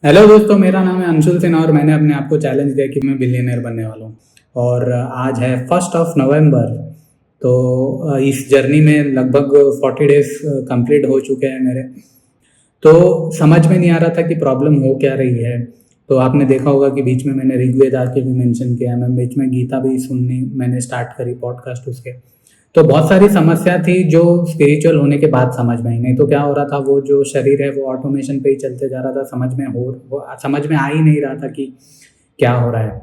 Hello दोस्तों, मेरा नाम है अंशुल सिन्हा और मैंने अपने आप को चैलेंज दिया कि मैं बिलियनर बनने वाला हूँ। और आज है 1 नवंबर। तो इस जर्नी में लगभग 40 डेज कंप्लीट हो चुके हैं मेरे। तो समझ में नहीं आ रहा था कि प्रॉब्लम हो क्या रही है। तो आपने देखा होगा कि बीच में मैंने ऋग्वेद आके भी मेंशन किया, मैं बीच में गीता भी सुननी मैंने स्टार्ट करी पॉडकास्ट उसके। तो बहुत सारी समस्या थी जो स्पिरिचुअल होने के बाद समझ में आई। नहीं तो क्या हो रहा था, वो जो शरीर है वो ऑटोमेशन पे ही चलते जा रहा था, समझ में आ ही नहीं रहा था कि क्या हो रहा है।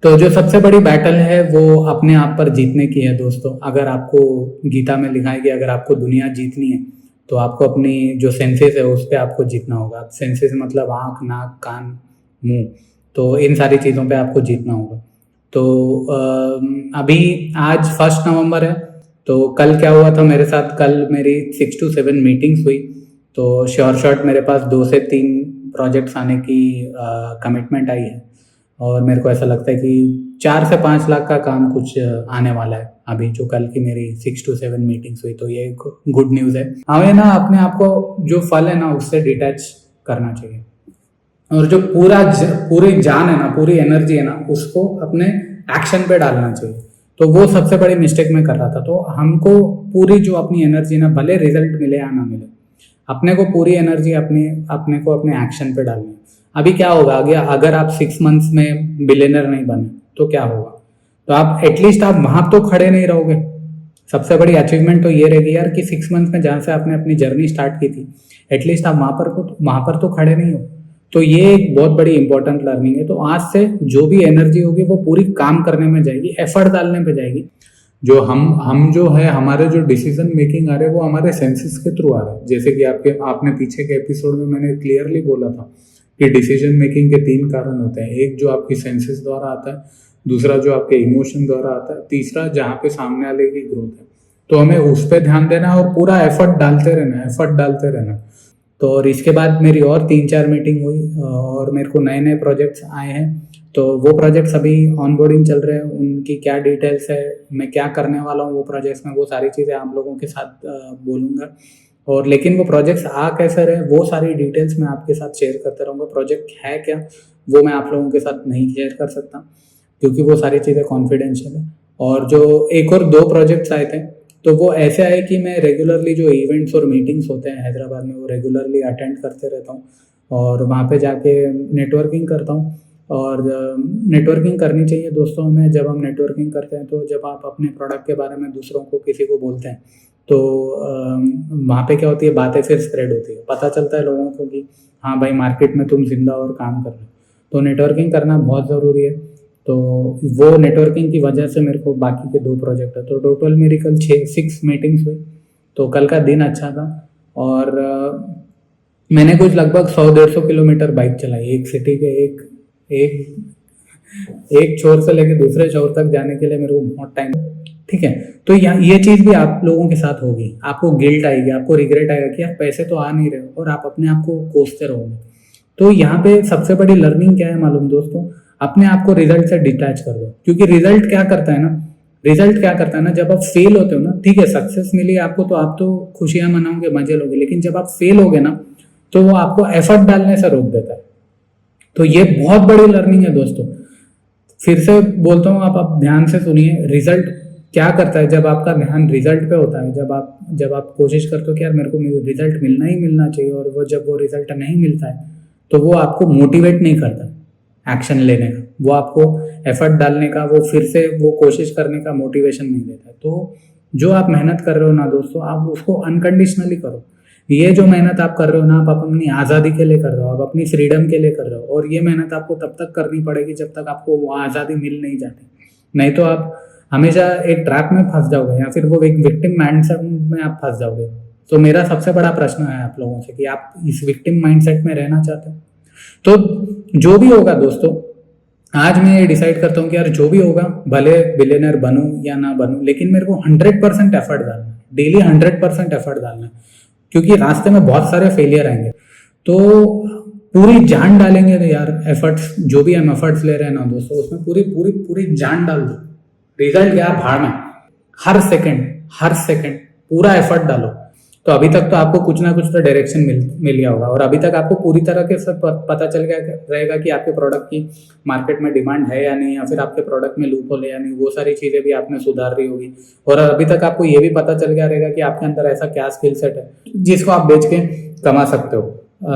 तो जो सबसे बड़ी बैटल है वो अपने आप पर जीतने की है दोस्तों। अगर आपको गीता में लिखा है कि अगर आपको दुनिया जीतनी है तो आपको अपनी जो सेंसेस है उस पर आपको जीतना होगा। सेंसेस मतलब आँख, नाक, कान, मुंह। तो इन सारी चीज़ों पे आपको जीतना होगा। तो अभी आज 1 नवंबर है। तो कल क्या हुआ था मेरे साथ, कल मेरी 6 to 7 मीटिंग्स हुई। तो श्योर शॉट मेरे पास 2 से 3 प्रोजेक्ट्स आने की कमिटमेंट आई है। और मेरे को ऐसा लगता है कि 4 से 5 लाख का काम कुछ आने वाला है अभी, जो कल की मेरी 6 to 7 मीटिंग्स हुई। तो ये एक गुड न्यूज़ है। हमें ना अपने आप को जो फल है ना उससे डिटैच करना चाहिए। और जो पूरी जान है ना, पूरी एनर्जी है ना, उसको अपने एक्शन पे डालना चाहिए। तो वो सबसे बड़ी मिस्टेक मैं कर रहा था। तो हमको पूरी जो अपनी एनर्जी ना, भले रिजल्ट मिले या ना मिले, अपने को पूरी एनर्जी अपने को अपने एक्शन पे डालनी है। अभी क्या होगा आगे, अगर आप 6 मंथ्स में बिलियनर नहीं बने तो क्या होगा। तो आप एटलीस्ट आप वहां तो खड़े नहीं रहोगे। सबसे बड़ी अचीवमेंट तो ये रहेगी यार कि 6 मंथ में जहाँ से आपने अपनी जर्नी स्टार्ट की थी, एटलीस्ट आप वहां पर तो खड़े नहीं हो। तो ये एक बहुत बड़ी इंपॉर्टेंट लर्निंग है। तो आज से जो भी एनर्जी होगी वो पूरी काम करने में जाएगी, एफर्ट डालने पे जाएगी। जो हम जो है, हमारे जो डिसीजन मेकिंग आ रहे हैं वो हमारे सेंसेस के थ्रू आ रहे हैं। जैसे कि आपने पीछे के एपिसोड में मैंने क्लियरली बोला था कि डिसीजन मेकिंग के 3 कारण होते हैं। एक जो आपकी सेंसेस द्वारा आता है, दूसरा जो आपके इमोशन द्वारा आता है, तीसरा जहाँ पे सामने वाले की ग्रोथ है। तो हमें उस पर ध्यान देना है और पूरा एफर्ट डालते रहना। तो और इसके बाद मेरी और 3-4 मीटिंग हुई और मेरे को नए नए प्रोजेक्ट्स आए हैं। तो वो प्रोजेक्ट्स अभी ऑनबोर्डिंग चल रहे हैं, उनकी क्या डिटेल्स है, मैं क्या करने वाला हूँ वो प्रोजेक्ट्स में, वो सारी चीज़ें आप लोगों के साथ बोलूँगा। और लेकिन वो प्रोजेक्ट्स आ कैसे रहे वो सारी डिटेल्स मैं आपके साथ शेयर करता रहूँगा। प्रोजेक्ट है क्या वो मैं आप लोगों के साथ नहीं शेयर कर सकता, क्योंकि वो सारी चीज़ें कॉन्फिडेंशियल है। और जो एक और 2 प्रोजेक्ट्स आए थे, तो वो ऐसे आए कि मैं रेगुलरली जो इवेंट्स और मीटिंग्स होते हैं हैदराबाद में वो रेगुलरली अटेंड करते रहता हूँ। और वहाँ पे जाके नेटवर्किंग करता हूँ। और नेटवर्किंग करनी चाहिए दोस्तों हमें। जब हम नेटवर्किंग करते हैं, तो जब आप अपने प्रोडक्ट के बारे में दूसरों को किसी को बोलते हैं, तो वहाँ पे क्या होती है, बातें फिर स्प्रेड होती है, पता चलता है लोगों को कि हाँ भाई, मार्केट में तुम जिंदा और काम कर रहे हो। तो नेटवर्किंग करना बहुत ज़रूरी है। तो वो नेटवर्किंग की वजह से मेरे को बाकी के 2 प्रोजेक्ट है। तो टोटल मेरी कल 6 मीटिंग्स हुई। तो कल का दिन अच्छा था। और मैंने कुछ लगभग 100-150 किलोमीटर बाइक चलाई, एक सिटी के एक छोर से लेकर दूसरे छोर तक जाने के लिए मेरे को बहुत टाइम। ठीक है। तो ये चीज़ भी आप लोगों के साथ होगी। आपको गिल्ट आएगी, आपको रिग्रेट आएगा कि यार पैसे तो आ नहीं रहे और आप अपने आप को कोसते रहोगे। तो यहाँ पे सबसे बड़ी लर्निंग क्या है मालूम दोस्तों, अपने आप को रिजल्ट से डिटैच कर दो। क्योंकि रिजल्ट क्या करता है ना, जब आप फेल होते हो ना, ठीक है सक्सेस मिली आपको तो आप तो खुशियां मनाओगे, मजे लोगे, लेकिन जब आप फेल होगे ना तो वो आपको एफर्ट डालने से रोक देता है। तो ये बहुत बड़ी लर्निंग है दोस्तों। फिर से बोलता हूँ, आप ध्यान से सुनिए। रिजल्ट क्या करता है, जब आपका ध्यान रिजल्ट पे होता है, जब आप कोशिश करते हो कि यार मेरे को रिजल्ट मिलना ही मिलना चाहिए, और जब वो रिजल्ट नहीं मिलता है तो वो आपको मोटिवेट नहीं करता एक्शन लेने का, वो आपको एफर्ट डालने का, वो फिर से वो कोशिश करने का मोटिवेशन नहीं देता। तो जो आप मेहनत कर रहे हो ना दोस्तों, आप उसको अनकंडीशनली करो। ये जो मेहनत आप कर रहे हो ना, आप अपनी आज़ादी के लिए कर रहे हो, आप अपनी फ्रीडम के लिए कर रहे हो। और ये मेहनत आपको तब तक करनी पड़ेगी जब तक आपको वो आज़ादी मिल नहीं जाती। नहीं तो आप हमेशा एक ट्रैप में फंस जाओगे, या फिर वो एक विक्टिम माइंडसेट में आप फंस जाओगे। तो मेरा सबसे बड़ा प्रश्न है आप लोगों से कि आप इस विक्टिम माइंडसेट में रहना चाहते हो। तो जो भी होगा दोस्तों, आज मैं ये डिसाइड करता हूँ कि यार जो भी होगा, भले बिलियनर बनूं या ना बनूं, लेकिन मेरे को 100% एफर्ट डालना है, डेली 100% एफर्ट डालना है। क्योंकि रास्ते में बहुत सारे फेलियर आएंगे, तो पूरी जान डालेंगे तो यार एफर्ट्स, जो भी हम एफर्ट्स ले रहे हैं ना दोस्तों, उसमें पूरी पूरी पूरी जान डाल दो। रिजल्ट गया भाड़ में। हर सेकंड पूरा एफर्ट डालो। तो अभी तक तो आपको कुछ ना कुछ तो डायरेक्शन मिल गया होगा, और अभी तक आपको पूरी तरह के सब पता चल गया रहेगा कि आपके प्रोडक्ट की मार्केट में डिमांड है या नहीं, या फिर आपके प्रोडक्ट में लूप होल है या नहीं। वो सारी चीज़ें भी आपने सुधार रही होगी, और अभी तक आपको ये भी पता चल गया रहेगा कि आपके अंदर ऐसा क्या स्किल सेट है जिसको आप बेच के कमा सकते हो,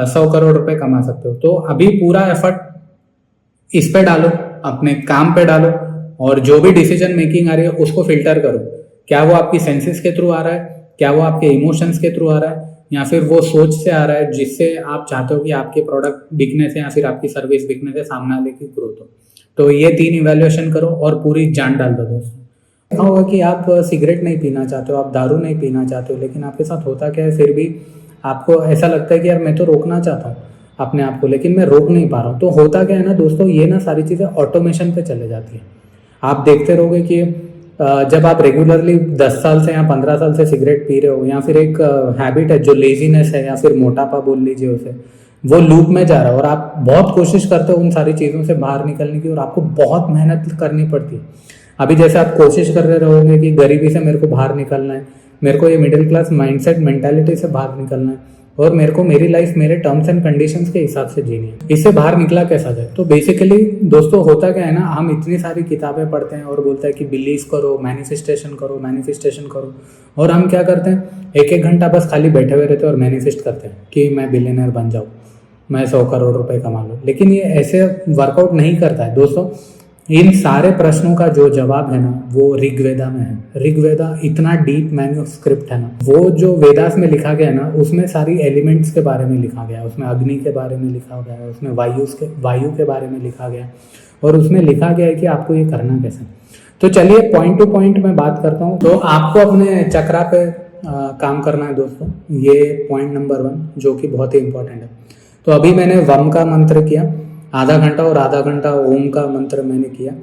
100 करोड़ रुपए कमा सकते हो। तो अभी पूरा एफर्ट इस पे डालो, अपने काम पे डालो, और जो भी डिसीजन मेकिंग आ रही है उसको फिल्टर करो। क्या वो आपकी सेंसेस के थ्रू आ रहा है, क्या वो आपके इमोशंस के थ्रू आ रहा है, या फिर वो सोच से आ रहा है जिससे आप चाहते हो कि आपके प्रोडक्ट बिकने से या फिर आपकी सर्विस बिकने से सामने वाले की ग्रोथ हो। तो ये 3 इवैल्यूएशन करो और पूरी जान डाल दो दोस्तों। क्या होगा कि आप सिगरेट नहीं पीना चाहते हो, आप दारू नहीं पीना चाहते हो, लेकिन आपके साथ होता क्या है, फिर भी आपको ऐसा लगता है कि यार मैं तो रोकना चाहता हूँ अपने आप को, लेकिन मैं रोक नहीं पा रहा हूँ। तो होता क्या है ना दोस्तों, ये ना सारी चीज़ें ऑटोमेशन पे चले जाती है। आप देखते रहोगे कि जब आप रेगुलरली 10 साल से या 15 साल से सिगरेट पी रहे हो, या फिर एक हैबिट है जो लेजीनेस है या फिर मोटापा बोल लीजिए उसे, वो लूप में जा रहा है, और आप बहुत कोशिश करते हो उन सारी चीज़ों से बाहर निकलने की, और आपको बहुत मेहनत करनी पड़ती है। अभी जैसे आप कोशिश कर रहे रहोगे कि गरीबी से मेरे को बाहर निकलना है, मेरे को ये मिडिल क्लास माइंडसेट मेंटालिटी से बाहर निकलना है, और मेरे को मेरी लाइफ मेरे टर्म्स एंड कंडीशंस के हिसाब से जीनी है। इससे बाहर निकला कैसा जाए? तो बेसिकली दोस्तों होता क्या है ना, हम इतनी सारी किताबें पढ़ते हैं और बोलते हैं कि बिलीव करो, मैनिफेस्टेशन करो, मैनिफेस्टेशन करो, और हम क्या करते हैं, 1-1 घंटा बस खाली बैठे हुए रहते हैं और मैनिफेस्ट करते हैं कि मैं बिलियनर बन जाऊँ, मैं 100 करोड़ रुपए कमा लूँ। लेकिन ये ऐसे वर्कआउट नहीं करता है दोस्तों। इन सारे प्रश्नों का जो जवाब है ना, वो ऋग्वेदा में है। ऋग्वेदा इतना डीप मैन्युस्क्रिप्ट है ना, वो जो वेदास में लिखा गया है ना, उसमें सारी एलिमेंट्स के बारे में लिखा गया है, उसमें अग्नि के बारे में लिखा गया है, उसमें वायु के बारे में लिखा गया है, और उसमें लिखा गया है कि आपको ये करना कैसे। तो चलिए पॉइंट टू पॉइंट मैं बात करता हूँ। तो आपको अपने चक्रा पे काम करना है दोस्तों, ये पॉइंट नंबर 1 जो कि बहुत ही इंपॉर्टेंट है। तो अभी मैंने वम का मंत्र किया आधा घंटा, और आधा घंटा ओम का मंत्र मैंने किया।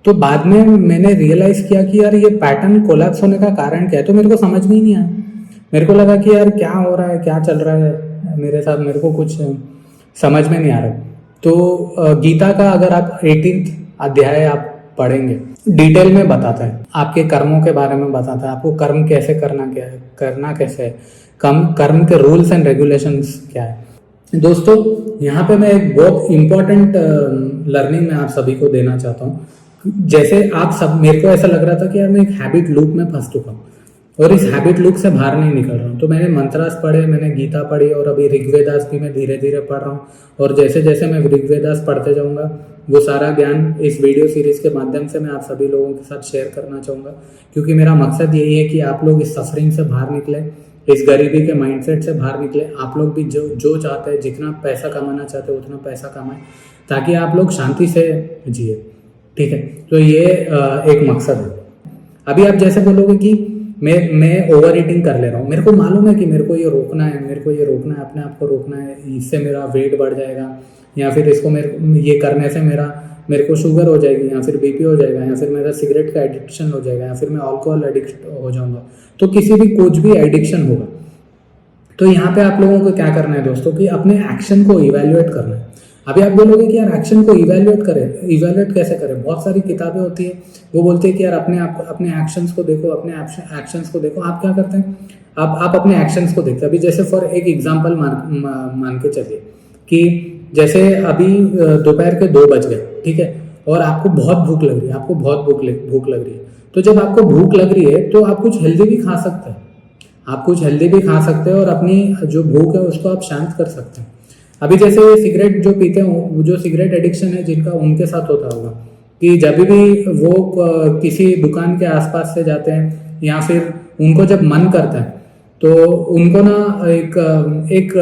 तो बाद में मैंने रियलाइज किया कि यार ये पैटर्न कोलैप्स होने का कारण क्या है। तो मेरे को समझ में ही नहीं आया। मेरे को लगा कि यार क्या हो रहा है, क्या चल रहा है मेरे साथ, मेरे को कुछ समझ में नहीं आ रहा। तो गीता का अगर आप 18th अध्याय आप पढ़ेंगे, डिटेल में बताता है, आपके कर्मों के बारे में बताता है, आपको कर्म कैसे करना कैसे है, कर्म के रूल्स एंड रेगुलेशंस क्या है। दोस्तों यहाँ पे मैं एक बहुत इम्पोर्टेंट लर्निंग मैं आप सभी को देना चाहता हूँ। जैसे आप सब, मेरे को ऐसा लग रहा था कि यार मैं एक हैबिट लूप में फंस चुका हूँ और इस हैबिट लूप से बाहर नहीं निकल रहा हूँ। तो मैंने मंत्रास पढ़े, मैंने गीता पढ़ी, और अभी ऋग्वेदास भी मैं धीरे धीरे पढ़ रहा हूँ। और जैसे जैसे मैं ऋग्वेदास पढ़ते जाऊँगा, वो सारा ज्ञान इस वीडियो सीरीज के माध्यम से मैं आप सभी लोगों के साथ शेयर करना चाहूँगा, क्योंकि मेरा मकसद यही है कि आप लोग इस सफरिंग से बाहर निकले, इस गरीबी के माइंडसेट से बाहर निकले। आप लोग भी जो चाहते हैं, जितना पैसा कमाना चाहते हो उतना पैसा कमाएं, ताकि आप लोग शांति से जिए। ठीक है, तो ये एक मकसद है। अभी आप जैसे बोलोगे कि मैं ओवर ईटिंग कर ले रहा हूँ, मेरे को मालूम है कि मेरे को ये रोकना है, मेरे को ये रोकना है, अपने आप को रोकना है, इससे मेरा वेट बढ़ जाएगा, या फिर इसको ये करने से मेरे को शुगर हो जाएगी, या फिर बीपी हो जाएगा, या फिर मेरा सिगरेट का एडिक्शन हो जाएगा, या फिर मैं अल्कोहल एडिक्ट हो जाऊंगा। तो किसी भी कुछ भी एडिक्शन होगा। तो यहाँ पे आप लोगों को क्या करना है दोस्तों, कि अपने एक्शन को इवैल्यूएट करना है। अभी आप बोलोगे कि यार एक्शन को इवैल्यूएट कैसे करें? बहुत सारी किताबें होती है, वो बोलते हैं कि यार अपने एक्शंस को देखो, अपने एक्शंस को देखो। आप क्या करते हैं, आप अपने एक्शंस को देखते हैं। अभी जैसे फॉर एक एग्जांपल मान के चलिए कि जैसे अभी दोपहर के 2 बज गए, ठीक है, और आपको बहुत भूख लग रही है, भूख लग रही है। तो जब आपको भूख लग रही है तो आप कुछ हेल्दी भी खा सकते हैं, और अपनी जो भूख है उसको आप शांत कर सकते हैं। अभी जैसे ये सिगरेट जो पीते हैं, जो सिगरेट एडिक्शन है जिनका, उनके साथ होता होगा कि जब भी वो किसी दुकान के आसपास से जाते हैं, या फिर उनको जब मन करता है, तो उनको ना एक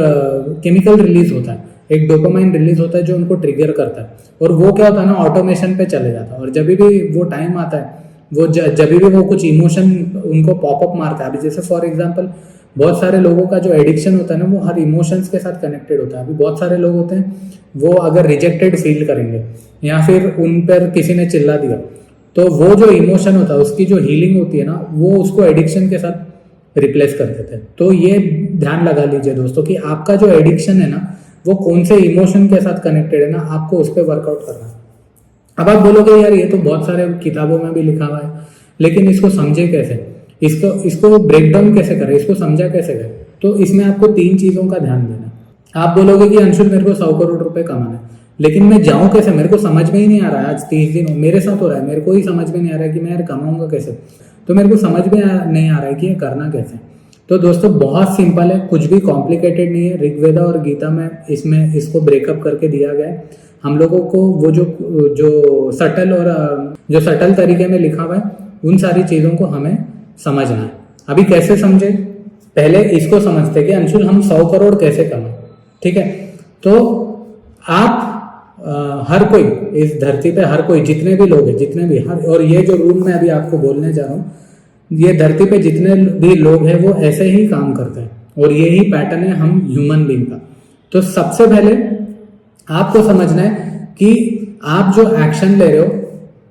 केमिकल रिलीज होता है, एक डोपामाइन रिलीज होता है जो उनको ट्रिगर करता है, और वो क्या होता है ना, ऑटोमेशन पे चले जाता है। और जब भी वो टाइम आता है, वो जब भी वो कुछ इमोशन उनको पॉपअप मारता है। अभी जैसे फॉर एग्जांपल बहुत सारे लोगों का जो एडिक्शन होता है ना, वो हर इमोशंस के साथ कनेक्टेड होता है। अभी बहुत सारे लोग होते हैं, वो अगर रिजेक्टेड फील करेंगे, या फिर उन पर किसी ने चिल्ला दिया, तो वो जो इमोशन होता है, उसकी जो हीलिंग होती है ना, वो उसको एडिक्शन के साथ रिप्लेस कर देते हैं। तो ये ध्यान लगा लीजिए दोस्तों कि आपका जो एडिक्शन है ना, वो कौन से इमोशन के साथ कनेक्टेड है ना, आपको उस पर वर्कआउट करना है। अब आप बोलोगे यार ये तो बहुत सारे किताबों में भी लिखा हुआ है, लेकिन इसको समझे कैसे? इसको इसको ब्रेक डाउन कैसे करें, इसको समझा कैसे करें। तो इसमें आपको 3 चीजों का ध्यान देना। आप बोलोगे कि अंशुल मेरे को 100 करोड़ रुपए कमाना है, लेकिन मैं जाऊं कैसे, मेरे को समझ में ही नहीं आ रहा है। आज 30 दिन मेरे साथ हो रहा है, मेरे को ही समझ में नहीं आ रहा है कि मैं यार कमाऊंगा कैसे। तो मेरे को समझ में नहीं आ रहा है कि ये करना कैसे। तो दोस्तों बहुत सिंपल है, कुछ भी कॉम्प्लिकेटेड नहीं है। ऋग्वेदा और गीता में इसमें इसको ब्रेकअप करके दिया गया है। हम लोगों को वो जो सटल तरीके में लिखा हुआ है, उन सारी चीज़ों को हमें समझना है। अभी कैसे समझे, पहले इसको समझते कि अंशुल हम 100 करोड़ कैसे कमाएं। ठीक है, तो आप हर कोई इस धरती पे, हर कोई, जितने भी लोग हैं, जितने भी और ये जो रूल मैं अभी आपको बोलने जा रहा हूँ, ये धरती पे जितने भी लोग हैं वो ऐसे ही काम करते हैं और यही पैटर्न है हम ह्यूमन बीइंग का। तो सबसे पहले आपको समझना है कि आप जो एक्शन ले रहे हो,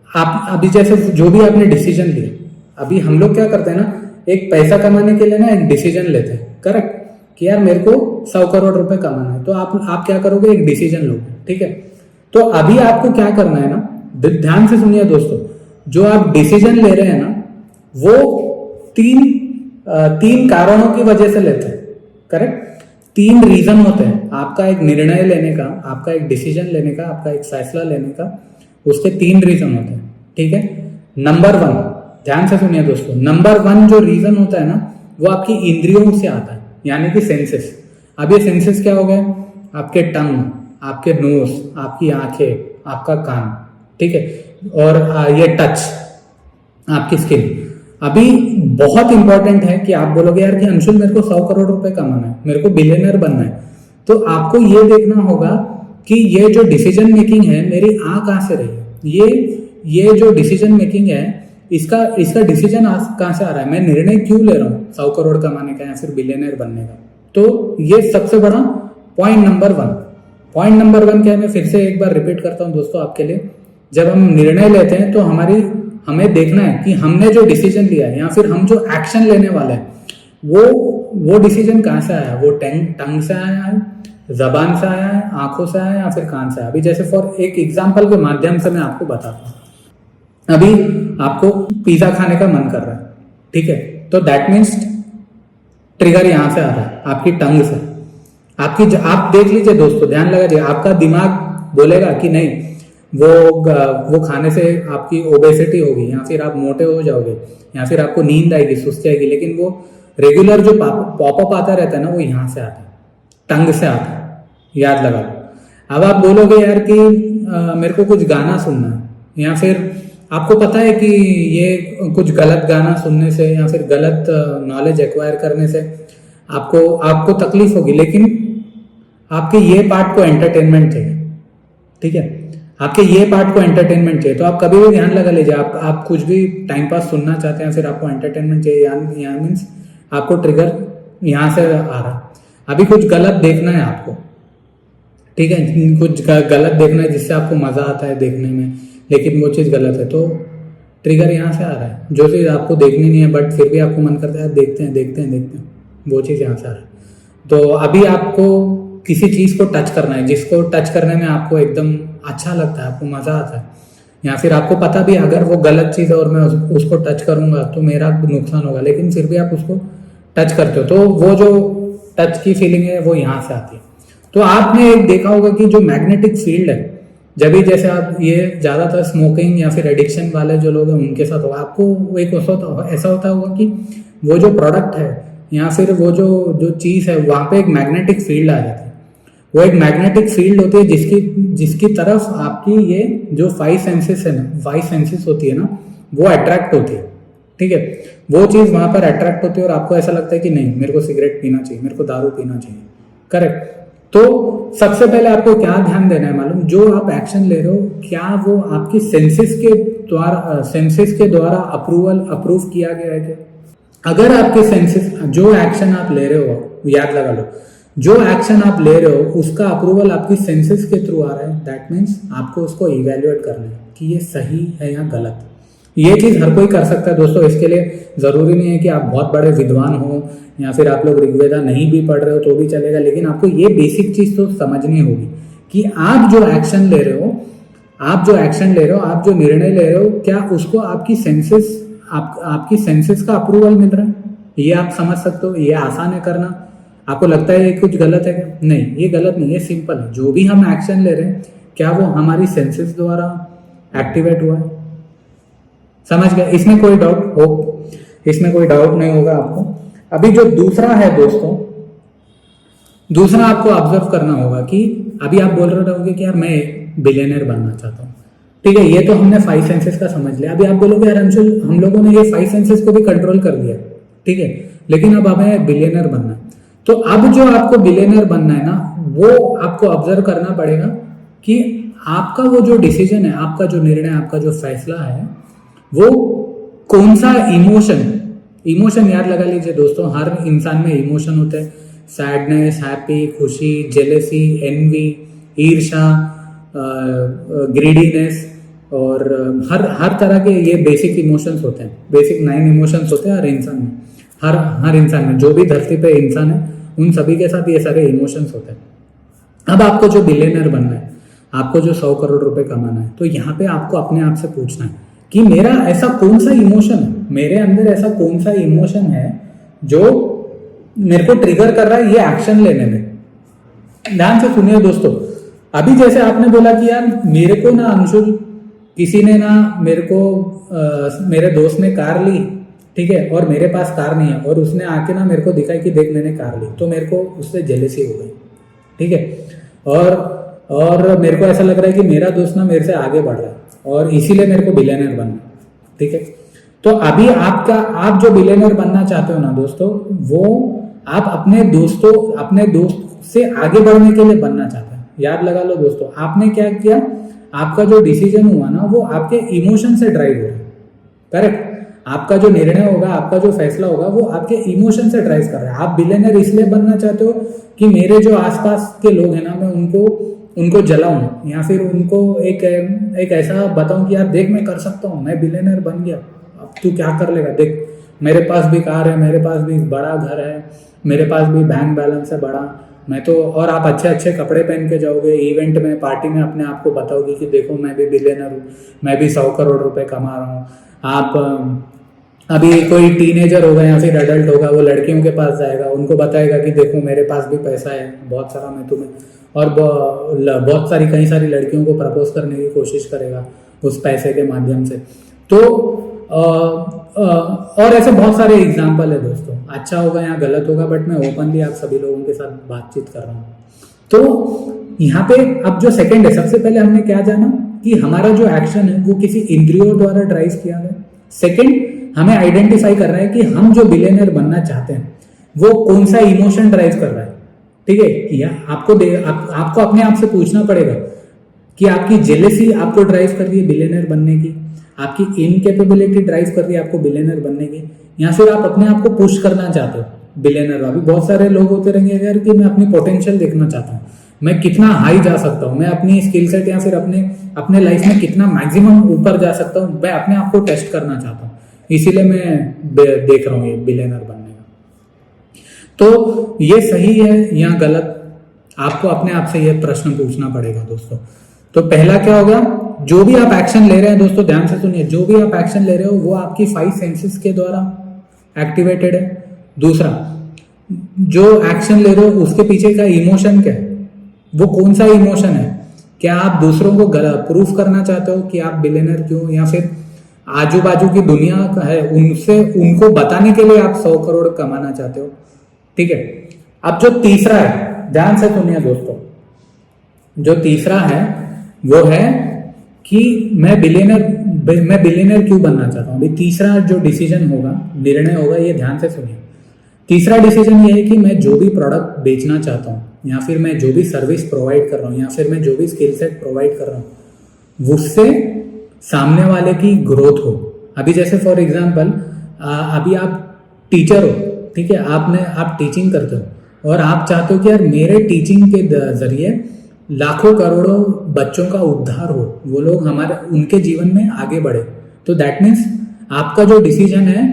आप अभी जैसे जो भी आपने डिसीजन लिया, अभी हम लोग क्या करते हैं ना, एक पैसा कमाने के लिए ना एक डिसीजन लेते हैं, करेक्ट, कि यार मेरे को 100 करोड़ रुपए कमाना है। तो आप क्या करोगे, एक डिसीजन लोगे। ठीक है, तो अभी आपको क्या करना है ना, ध्यान से सुनिए दोस्तों, जो आप डिसीजन ले रहे हैं ना, वो तीन कारणों की वजह से लेते हैं, करेक्ट। 3 रीजन होते हैं आपका एक निर्णय लेने का, आपका एक डिसीजन लेने का, आपका एक फैसला लेने का, उसके 3 रीजन होते हैं। ठीक है, नंबर 1, ध्यान से सुनिए दोस्तों, नंबर 1 जो रीजन होता है ना, वो आपकी इंद्रियों से आता है, यानी कि सेंसेस। अब ये सेंसेस क्या हो गए, आपके टंग, आपके नोज, आपकी आंखें, आपका कान, ठीक है, और ये टच, आपकी स्किन। अभी बहुत इंपॉर्टेंट है कि आप बोलोगे यार कि अंशुल मेरे को 100 करोड़ रुपए कमाना है, मेरे को बिलियनर बनना है। तो आपको ये देखना होगा कि ये जो डिसीजन मेकिंग है मेरी कहाँ से रही है, ये जो डिसीजन मेकिंग है इसका डिसीजन कहाँ से आ रहा है, मैं निर्णय क्यों ले रहा हूँ 100 करोड़ कमाने का या फिर बिलियनर बनने का। तो ये सबसे बड़ा पॉइंट नंबर 1। पॉइंट नंबर 1 क्या है, मैं फिर से एक बार रिपीट करता हूँ दोस्तों आपके लिए। जब हम निर्णय लेते हैं तो हमें देखना है कि हमने जो डिसीजन लिया है या फिर हम जो एक्शन लेने वाले हैं वो डिसीजन कहाँ से आया, वो टंग से आया है, जबान से आया है, आंखों से आया है या फिर कान से आया। अभी जैसे फॉर एक एग्जांपल के माध्यम से मैं आपको बताता हूँ। अभी आपको पिज्जा खाने का मन कर रहा है, ठीक है, तो दैट मीन्स ट्रिगर यहां से आ रहा है, आपकी टंग से। आप देख लीजिए दोस्तों, ध्यान लगाइए, आपका दिमाग बोलेगा कि नहीं वो खाने से आपकी ओबेसिटी होगी या फिर आप मोटे हो जाओगे या फिर आपको नींद आएगी, सुस्ती आएगी, लेकिन वो रेगुलर जो पॉपअप आता रहता है ना, वो यहाँ से आता है, टंग से आता है, याद लगा लो। अब आप बोलोगे यार कि मेरे को कुछ गाना सुनना है, या फिर आपको पता है कि ये कुछ गलत गाना सुनने से या फिर गलत नॉलेज एक्वायर करने से आपको तकलीफ होगी, लेकिन आपके ये पार्ट को एंटरटेनमेंट चाहिए। ठीक है, आपके ये पार्ट को एंटरटेनमेंट चाहिए। तो आप कभी भी ध्यान लगा लीजिए, आप कुछ भी टाइम पास सुनना चाहते हैं फिर आपको एंटरटेनमेंट चाहिए, यहाँ मीन्स आपको ट्रिगर यहाँ से आ रहा है। अभी कुछ गलत देखना है आपको, ठीक है, कुछ गलत देखना है जिससे आपको मजा आता है देखने में, लेकिन वो चीज़ गलत है, तो ट्रिगर यहाँ से आ रहा है। जो चीज़ आपको देखनी नहीं है बट फिर भी आपको मन करता है देखते हैं, वो चीज़ यहाँ से आ रहा है। तो अभी आपको किसी चीज़ को टच करना है, जिसको टच करने में आपको एकदम अच्छा लगता है, आपको मज़ा आता है, या फिर आपको पता भी अगर वो गलत चीज़ है और मैं उसको टच करूँगा तो मेरा नुकसान होगा, लेकिन फिर भी आप उसको टच करते हो, तो वो जो टच की फीलिंग है वो यहाँ से आती है। तो आपने एक देखा होगा कि जो मैग्नेटिक फील्ड है, जब भी जैसे आप ये ज़्यादातर स्मोकिंग या फिर एडिक्शन वाले जो लोग हैं उनके साथ होगा, आपको एक ऐसा होता होगा कि वो जो प्रोडक्ट है या फिर वो जो चीज़ है वहाँ पे एक मैग्नेटिक फील्ड आ जाती है। वो एक मैग्नेटिक फील्ड होती है जिसकी तरफ आपकी ये जो 5 सेंसेस है ना, 5 सेंसेस होती है ना, वो अट्रैक्ट होती है। ठीक है, वो चीज़ वहाँ पर अट्रैक्ट होती है और आपको ऐसा लगता है कि नहीं मेरे को सिगरेट पीना चाहिए, मेरे को दारू पीना चाहिए, करेक्ट। तो सबसे पहले आपको क्या ध्यान देना है मालूम, जो आप एक्शन ले रहे हो क्या वो आपकी सेंसेस के द्वारा अप्रूव किया गया है क्या? अगर आपके सेंसेस, जो एक्शन आप ले रहे हो, याद लगा लो, जो एक्शन आप ले रहे हो उसका अप्रूवल आपकी सेंसेस के थ्रू आ रहा है, दैट मीन्स आपको उसको इवेल्युएट करना है कि ये सही है या गलत। ये चीज़ हर कोई कर सकता है दोस्तों, इसके लिए ज़रूरी नहीं है कि आप बहुत बड़े विद्वान हो या फिर आप लोग ऋग्वेदा नहीं भी पढ़ रहे हो तो भी चलेगा, लेकिन आपको ये बेसिक चीज़ तो समझनी होगी कि आप जो एक्शन ले रहे हो, आप जो निर्णय ले रहे हो, क्या उसको आपकी सेंसेस आपकी सेंसेस का अप्रूवल मिल रहा है, ये आप समझ सकते हो, ये आसान है करना। आपको लगता है ये कुछ गलत है क्या? नहीं, ये गलत नहीं, ये सिंपल है। जो भी हम एक्शन ले रहे हैं, क्या वो हमारी सेंसेस द्वारा एक्टिवेट हुआ है? समझ गए? इसमें कोई डाउट हो? इसमें कोई डाउट नहीं होगा आपको। अभी जो दूसरा है दोस्तों, दूसरा आपको ऑब्जर्व करना होगा कि अभी आप बोल रहे होंगे कि यार मैं बिलियनर बनना चाहता हूँ, ठीक है, ये तो हमने 5 सेंसेस का समझ लिया। अभी आप बोलोगे यार अंशुल, हम लोगों ने ये 5 सेंसेस को भी कंट्रोल कर लिया, ठीक है, लेकिन अब हमें बिलियनर बनना है। तो अब जो आपको बिलियनर बनना है ना, वो आपको ऑब्जर्व करना पड़ेगा कि आपका वो जो डिसीजन है, आपका जो निर्णय, आपका जो फैसला है, वो कौन सा इमोशन याद लगा लीजिए दोस्तों। हर इंसान में इमोशन होते हैं, सैडनेस, हैप्पी, खुशी, जेलेसी, एनवी, ईर्षा, ग्रीडीनेस, और हर तरह के ये बेसिक इमोशंस होते हैं। बेसिक 9 इमोशंस होते हैं हर इंसान में, हर इंसान में, जो भी धरती पे इंसान है उन सभी के साथ ये सारे इमोशंस होते हैं। अब आपको जो बिलियनर बनना है, आपको जो 100 करोड़ रुपए कमाना है, तो यहाँ पे आपको अपने आप से पूछना है कि मेरा ऐसा कौन सा इमोशन है, मेरे अंदर ऐसा कौन सा इमोशन है जो मेरे को ट्रिगर कर रहा है ये एक्शन लेने में। ध्यान से सुनिए दोस्तों। अभी जैसे आपने बोला कि यार मेरे को ना अंशुल, किसी ने ना मेरे को मेरे दोस्त ने कार ली, ठीक है, और मेरे पास कार नहीं है, और उसने आके ना मेरे को दिखाई कि देख मैंने कार ली, तो मेरे को उससे जेलेसी हो गई, ठीक है, और मेरे को ऐसा लग रहा है कि मेरा दोस्त ना मेरे से आगे बढ़ रहा है और इसीलिए मेरे को बिलियनर बनना, ठीक है। तो अभी आप जो बिलियनर बनना चाहते हो ना दोस्तों, वो आप अपने दोस्त से आगे बढ़ने के लिए बनना चाहते हैं। याद लगा लो दोस्तों, आपने क्या किया, आपका जो डिसीजन हुआ ना वो आपके इमोशन से ड्राइव हो रहा है, करेक्ट। आपका जो निर्णय होगा, आपका जो फैसला होगा, वो आपके इमोशन से ड्राइव कर रहा है। आप बिलियनर इसलिए बनना चाहते हो कि मेरे जो आसपास के लोग हैं ना, मैं उनको जलाऊं, या फिर उनको एक ऐसा बताऊं कि यार देख मैं कर सकता हूं, मैं बिलियनर बन गया, अब तू क्या कर लेगा, देख मेरे पास भी कार है, मेरे पास भी बड़ा घर है, मेरे पास भी बैंक बैलेंस है बड़ा, मैं तो, और आप अच्छे अच्छे कपड़े पहन के जाओगे इवेंट में, पार्टी में, अपने आप को बताओगे कि देखो मैं भी बिलियनर हूँ, मैं भी 100 करोड़ रुपए कमा रहा हूँ। आप अभी कोई टीनेजर होगा या फिर अडल्ट होगा, वो लड़कियों के पास जाएगा, उनको बताएगा कि देखो मेरे पास भी पैसा है बहुत सारा, मैं तुम्हें, और बहुत सारी कई सारी लड़कियों को प्रपोज करने की कोशिश करेगा उस पैसे के माध्यम से। तो और ऐसे बहुत सारे एग्जाम्पल है दोस्तों, अच्छा होगा या गलत होगा, बट मैं ओपनली आप सभी लोगों के साथ बातचीत कर रहा हूँ। तो यहाँ पे अब जो सेकंड है, सबसे पहले हमने क्या जाना कि हमारा जो एक्शन है वो किसी इंद्रियों द्वारा ड्राइव किया गया। सेकंड, हमें आइडेंटिफाई करना है कि हम जो बिलियनर बनना चाहते हैं वो कौन सा इमोशन ड्राइव कर रहा है, ठीक है। या आपको अपने आप से पूछना पड़ेगा कि आपकी जेलेसी आपको ड्राइव कर रही है बिलियनर बनने की, आपकी इनकेपेबिलिटी ड्राइव कर रही है आपको बिलियनर बनने की, या फिर आप अपने आप को पुश करना चाहते हो बिलियनर। अभी बहुत सारे लोग होते रहेंगे यार कि मैं अपनी पोटेंशियल देखना चाहता हूँ, मैं कितना हाई जा सकता हूँ, मैं अपनी स्किल सेट या फिर अपने लाइफ में कितना मैक्सिमम ऊपर जा सकता हूँ, मैं अपने आप को टेस्ट करना चाहता हूँ, इसीलिए मैं देख रहा हूँ ये बिलियनर बनने का। तो ये सही है या गलत, आपको अपने आप से ये प्रश्न पूछना पड़ेगा दोस्तों। तो पहला क्या होगा, जो भी आप एक्शन ले रहे हैं दोस्तों, ध्यान से सुनिए, जो भी आप एक्शन ले रहे हो वो आपकी 5 सेंसेस के द्वारा एक्टिवेटेड है। दूसरा, जो एक्शन ले रहे हो उसके पीछे का इमोशन क्या है, वो कौन सा इमोशन है, क्या आप दूसरों को प्रूफ करना चाहते हो कि आप बिलियनर क्यों, या फिर आजू बाजू की दुनिया है उनको बताने के लिए आप 100 करोड़ कमाना चाहते हो, ठीक है। अब जो तीसरा है, ध्यान से सुनिए दोस्तों, जो तीसरा है वो है कि मैं बिलियनर क्यों बनना चाहता हूँ। अभी तीसरा जो डिसीजन होगा, निर्णय होगा, ये ध्यान से सुनिए। तीसरा डिसीजन ये है कि मैं जो भी प्रोडक्ट बेचना चाहता हूँ, या फिर मैं जो भी सर्विस प्रोवाइड कर रहा हूँ, या फिर मैं जो भी स्किल सेट प्रोवाइड कर रहा हूँ, उससे सामने वाले की ग्रोथ हो। अभी जैसे फॉर एग्जांपल, अभी आप टीचर हो, ठीक है, आप टीचिंग करते हो और आप चाहते हो कि यार मेरे टीचिंग के जरिए लाखों करोड़ों बच्चों का उद्धार हो, वो लोग उनके जीवन में आगे बढ़े। तो दैट मीन्स आपका जो डिसीजन है,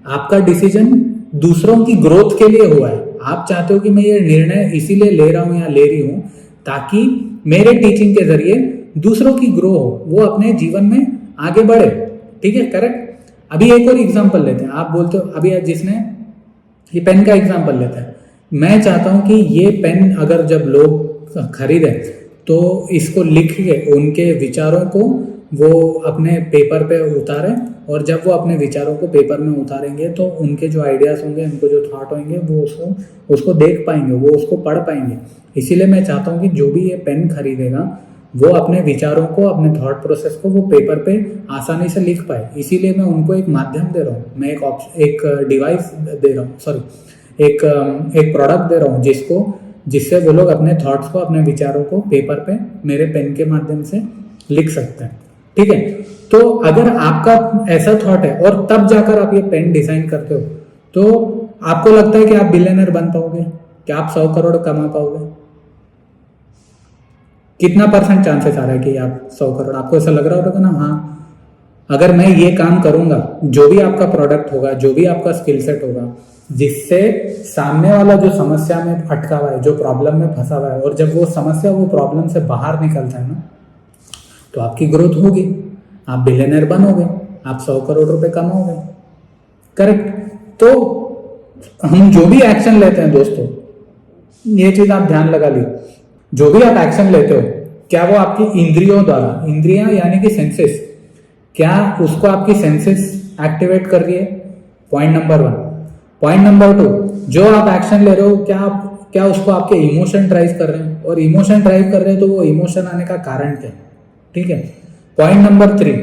आपका डिसीजन दूसरों की ग्रोथ के लिए हुआ है। आप चाहते हो कि मैं ये निर्णय इसीलिए ले रहा हूँ या ले रही हूँ ताकि मेरे टीचिंग के जरिए दूसरों की ग्रो हो, वो अपने जीवन में आगे बढ़े, ठीक है, करेक्ट। अभी एक और एग्जांपल लेते हैं, आप बोलते हो अभी जिसने ये पेन का एग्जांपल लेते हैं, मैं चाहता हूँ कि ये पेन अगर जब लोग खरीदें तो इसको लिख के उनके विचारों को वो अपने पेपर पे उतारें, और जब वो अपने विचारों को पेपर में उतारेंगे तो उनके जो आइडियाज़ होंगे, उनको जो थॉट होंगे, वो उसको देख पाएंगे, वो उसको पढ़ पाएंगे। इसीलिए मैं चाहता हूँ कि जो भी ये पेन खरीदेगा वो अपने विचारों को, अपने थॉट प्रोसेस को वो पेपर पे आसानी से लिख पाए। इसीलिए मैं उनको एक माध्यम दे रहा हूँ, मैं एक डिवाइस दे रहा हूँ, सॉरी एक प्रोडक्ट दे रहा हूँ जिससे वो लोग अपने थॉट्स को, अपने विचारों को पेपर पे मेरे पेन के माध्यम से लिख सकते हैं। ठीक है, तो अगर आपका ऐसा थॉट है और तब जाकर आप ये पेन डिजाइन करते हो, तो आपको लगता है कि आप बिलियनर बन पाओगे, क्या आप 100 करोड़ कमा पाओगे? कितना % चांसेस आ रहा है कि आप 100 करोड़, आपको ऐसा लग रहा होगा ना, हाँ अगर मैं ये काम करूंगा, जो भी आपका प्रोडक्ट होगा, जो भी आपका स्किल सेट होगा, जिससे सामने वाला जो समस्या में अटका हुआ है, जो प्रॉब्लम में फंसा हुआ है, और जब वो समस्या, वो प्रॉब्लम से बाहर निकलता है ना, तो आपकी ग्रोथ होगी, आप बिलियनर बनोगे, आप 100 करोड़ रुपए कमाओगे। करेक्ट। तो हम जो भी एक्शन लेते हैं दोस्तों, ये चीज आप ध्यान लगा ली, जो भी आप एक्शन लेते हो, क्या वो आपकी इंद्रियों द्वारा, इंद्रियां यानी कि सेंसेस, क्या उसको आपकी सेंसेस एक्टिवेट कर रही है? Point number 1। पॉइंट नंबर 2, जो आप एक्शन ले रहे हो, क्या उसको आपके इमोशन ड्राइव कर रहे हैं? और इमोशन ड्राइव कर रहे हैं तो वो इमोशन आने का कारण क्या है? ठीक है। पॉइंट नंबर 3,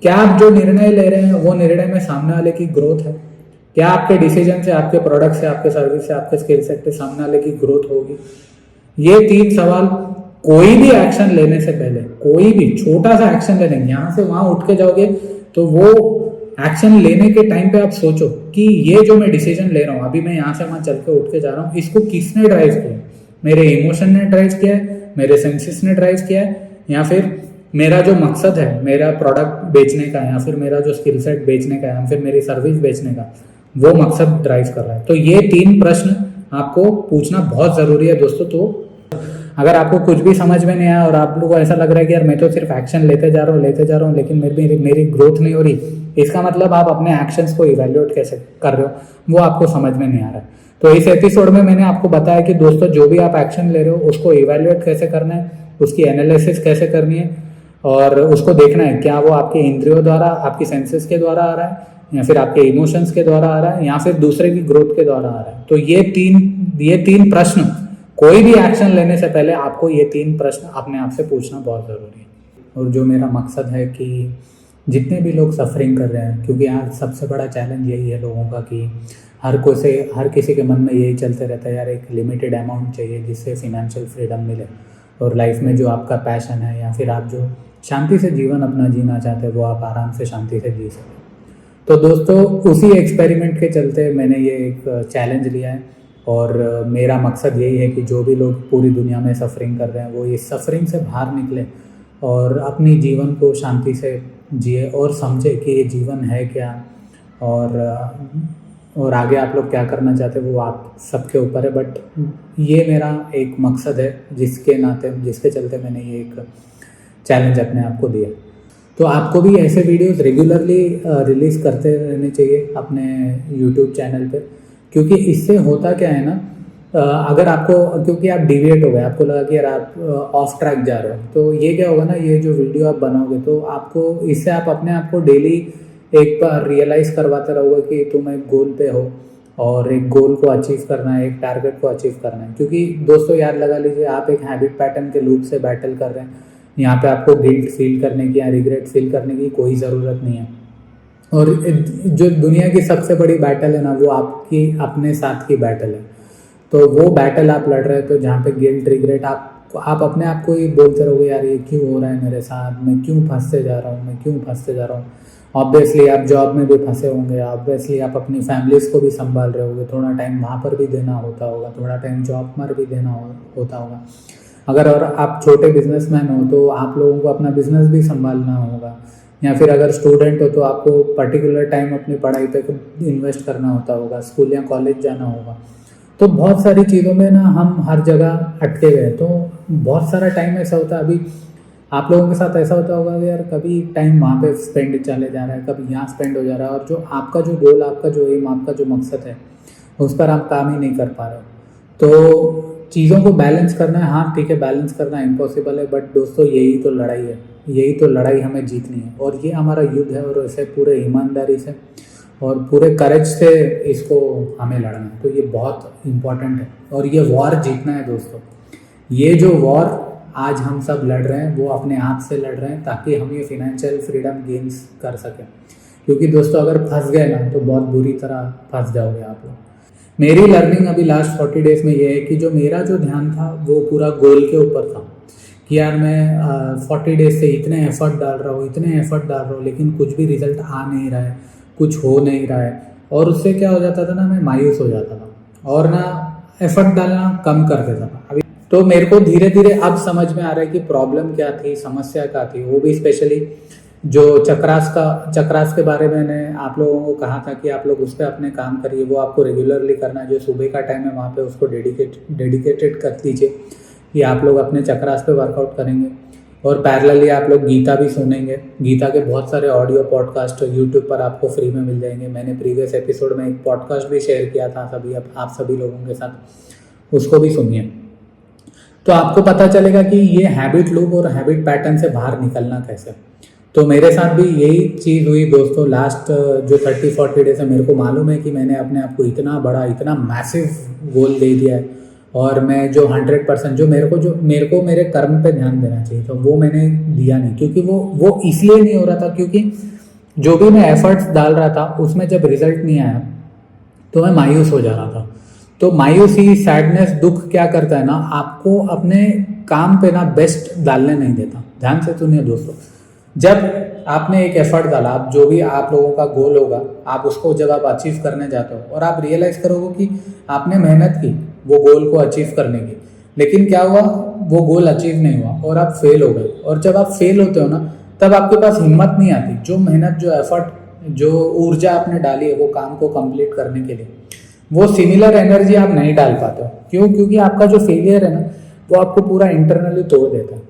क्या आप जो निर्णय ले रहे हैं वो निर्णय में सामने वाले की ग्रोथ है? क्या आपके डिसीजन से, आपके प्रोडक्ट से, आपके सर्विस से, आपके स्किल सेट से सामने वाले की ग्रोथ होगी? ये 3 सवाल कोई भी एक्शन लेने से पहले, कोई भी छोटा सा एक्शन लेने, यहां से वहां उठ के जाओगे तो वो एक्शन लेने के टाइम पे आप सोचो कि ये जो मैं डिसीजन ले रहा हूँ, अभी मैं यहाँ से वहां चल के उठ के जा रहा हूँ, इसको किसने ड्राइव किया? मेरे इमोशन ने ड्राइव किया है, मेरे सेंसेस ने ड्राइव किया है, या फिर मेरा जो मकसद है, मेरा प्रोडक्ट बेचने का, या फिर मेरा जो स्किल सेट बेचने का, या फिर मेरी सर्विस बेचने का, वो मकसद ड्राइव कर रहा है? तो ये 3 प्रश्न आपको पूछना बहुत जरूरी है दोस्तों। तो अगर आपको कुछ भी समझ में नहीं आया और आप लोगों को ऐसा लग रहा है कि यार मैं तो सिर्फ एक्शन लेते जा रहा हूँ लेकिन मेरी ग्रोथ नहीं हो रही, इसका मतलब आप अपने एक्शंस को इवैल्यूएट कैसे कर रहे हो, वो आपको समझ में नहीं आ रहा है। तो इस एपिसोड में मैंने आपको बताया कि दोस्तों, जो भी आप एक्शन ले रहे हो उसको इवैल्यूएट कैसे करना है, उसकी एनालिसिस कैसे करनी है, और उसको देखना है क्या वो आपके इंद्रियों द्वारा, आपकी सेंसेस के द्वारा आ रहा है, या फिर आपके इमोशंस के द्वारा आ रहा है, या फिर दूसरे की ग्रोथ के द्वारा आ रहा है। तो ये तीन प्रश्न, कोई भी एक्शन लेने से पहले आपको ये 3 प्रश्न अपने आप से पूछना बहुत ज़रूरी है। और जो मेरा मकसद है कि जितने भी लोग सफरिंग कर रहे हैं, क्योंकि आज सबसे बड़ा चैलेंज यही है लोगों का कि हर किसी के मन में यही चलते रहता है, यार एक लिमिटेड अमाउंट चाहिए जिससे फिनेंशियल फ्रीडम मिले, और लाइफ में जो आपका पैशन है, या फिर आप जो शांति से जीवन अपना जीना चाहते हैं, वो आप आराम से शांति से जी सकें। तो दोस्तों, उसी एक्सपेरिमेंट के चलते मैंने ये एक चैलेंज लिया है, और मेरा मकसद यही है कि जो भी लोग पूरी दुनिया में सफरिंग कर रहे हैं, वो इस सफरिंग से बाहर निकले और अपनी जीवन को शांति से जिए, और समझे कि ये जीवन है क्या, और आगे आप लोग क्या करना चाहते हैं वो आप सबके ऊपर है। बट ये मेरा एक मकसद है जिसके चलते मैंने ये एक चैलेंज अपने आप को दिया। तो आपको भी ऐसे वीडियोस रेगुलरली रिलीज़ करते रहने चाहिए अपने यूट्यूब चैनल पे, क्योंकि इससे होता क्या है ना, अगर आपको, क्योंकि आप डिविएट हो गए, आपको लगा कि यार आप ऑफ ट्रैक जा रहे हो, तो ये क्या होगा ना, ये जो वीडियो आप बनाओगे तो आपको इससे आप अपने आप को डेली एक बार रियलाइज करवाते रहोगे कि तुम एक गोल पे हो, और एक गोल को अचीव करना है, एक टारगेट को अचीव करना है। क्योंकि दोस्तों, याद लगा लीजिए, आप एक हैबिट पैटर्न के लूप से बैटल कर रहे हैं। यहाँ पे आपको गिल्ट फील करने की या रिग्रेट फील करने की कोई ज़रूरत नहीं है। और जो दुनिया की सबसे बड़ी बैटल है ना, वो आपकी अपने साथ की बैटल है। तो वो बैटल आप लड़ रहे हो, तो जहाँ पे गिल्ट रिग्रेट, आप अपने आप को ही बोलते रहोगे, यार ये क्यों हो रहा है मेरे साथ, मैं क्यों फंसते जा रहा हूँ। ऑब्वियसली आप जॉब में भी फंसे होंगे, ऑब्वियसली आप अपनी फैमिलीज को भी संभाल रहे होंगे, थोड़ा टाइम वहाँ पर भी देना होता होगा, थोड़ा टाइम जॉब पर भी देना होता होगा। अगर और आप छोटे बिजनेसमैन हो तो आप लोगों को अपना बिजनेस भी संभालना होगा, या फिर अगर स्टूडेंट हो तो आपको पर्टिकुलर टाइम अपनी पढ़ाई पे इन्वेस्ट करना होता होगा, स्कूल या कॉलेज जाना होगा। तो बहुत सारी चीज़ों में ना हम हर जगह अटके हुए हैं। तो बहुत सारा टाइम ऐसा होता है, अभी आप लोगों के साथ ऐसा होता होगा कि यार कभी टाइम वहाँ पे स्पेंड चले जा रहा है, कभी यहाँ स्पेंड हो जा रहा है, और जो आपका जो गोल, आपका जो एम, आपका जो मकसद है, उस पर आप काम ही नहीं कर पा रहे हो। तो चीज़ों को बैलेंस करना है, हाँ ठीक है, बैलेंस करना इम्पॉसिबल है, बट दोस्तों यही तो लड़ाई है, यही तो लड़ाई हमें जीतनी है, और ये हमारा युद्ध है, और इसे पूरे ईमानदारी से और पूरे करेज से इसको हमें लड़ना है। तो ये बहुत इम्पॉर्टेंट है, और ये वॉर जीतना है दोस्तों। ये जो वॉर आज हम सब लड़ रहे हैं वो अपने आप से लड़ रहे हैं, ताकि हम ये फिनेंशियल फ्रीडम गेन्स कर सकें। क्योंकि दोस्तों अगर फंस गए ना तो बहुत बुरी तरह फंस जाओगे आप लोग। मेरी लर्निंग अभी लास्ट 40 डेज में ये है कि जो मेरा जो ध्यान था वो पूरा गोल के ऊपर था, कि यार मैं 40 डेज से इतने एफर्ट डाल रहा हूँ, लेकिन कुछ भी रिजल्ट आ नहीं रहा है, कुछ हो नहीं रहा है, और उससे क्या हो जाता था ना, मैं मायूस हो जाता था और ना एफर्ट डालना कम कर देता था। अभी तो मेरे को धीरे धीरे अब समझ में आ रहा है कि प्रॉब्लम क्या थी, समस्या क्या थी। वो भी स्पेशली जो चक्रास के बारे में मैंने आप लोगों को कहा था कि आप लोग उस पर अपने काम करिए, वो आपको रेगुलरली करना है। जो सुबह का टाइम है वहाँ पे उसको डेडिकेटेड कर दीजिए कि आप लोग अपने चक्रास पे वर्कआउट करेंगे, और पैरेलली आप लोग गीता भी सुनेंगे। गीता के बहुत सारे ऑडियो पॉडकास्ट यूट्यूब पर आपको फ्री में मिल जाएंगे। मैंने प्रीवियस एपिसोड में एक पॉडकास्ट भी शेयर किया था आप सभी लोगों के साथ, उसको भी सुनिए। तो आपको पता चलेगा कि ये हैबिट लूप और हैबिट पैटर्न से बाहर निकलना कैसे। तो मेरे साथ भी यही चीज़ हुई दोस्तों। लास्ट जो 30-40 डेज है, मेरे को मालूम है कि मैंने अपने आप को इतना बड़ा, इतना मैसिव गोल दे दिया है, और मैं जो 100% जो मेरे को मेरे कर्म पे ध्यान देना चाहिए था वो मैंने दिया नहीं। क्योंकि वो इसलिए नहीं हो रहा था क्योंकि जो भी मैं एफर्ट्स डाल रहा था उसमें जब रिजल्ट नहीं आया तो मैं मायूस हो जा रहा था। तो मायूसी, सैडनेस, दुख क्या करता है ना, आपको अपने काम पे ना बेस्ट डालने नहीं देता। ध्यान से सुनिए दोस्तों, जब आपने एक एफर्ट डाला, आप जो भी आप लोगों का गोल होगा, आप उसको जब आप अचीव करने जाते हो और आप रियलाइज करोगे कि आपने मेहनत की वो गोल को अचीव करने की, लेकिन क्या हुआ, वो गोल अचीव नहीं हुआ और आप फेल हो गए। और जब आप फेल होते हो ना, तब आपके पास हिम्मत नहीं आती, जो मेहनत, जो एफर्ट, जो ऊर्जा आपने डाली है वो काम को कंप्लीट करने के लिए, वो सिमिलर एनर्जी आप नहीं डाल पाते हो। क्यों? क्योंकि आपका जो फेलियर है ना, वो आपको पूरा इंटरनली तोड़ देता है।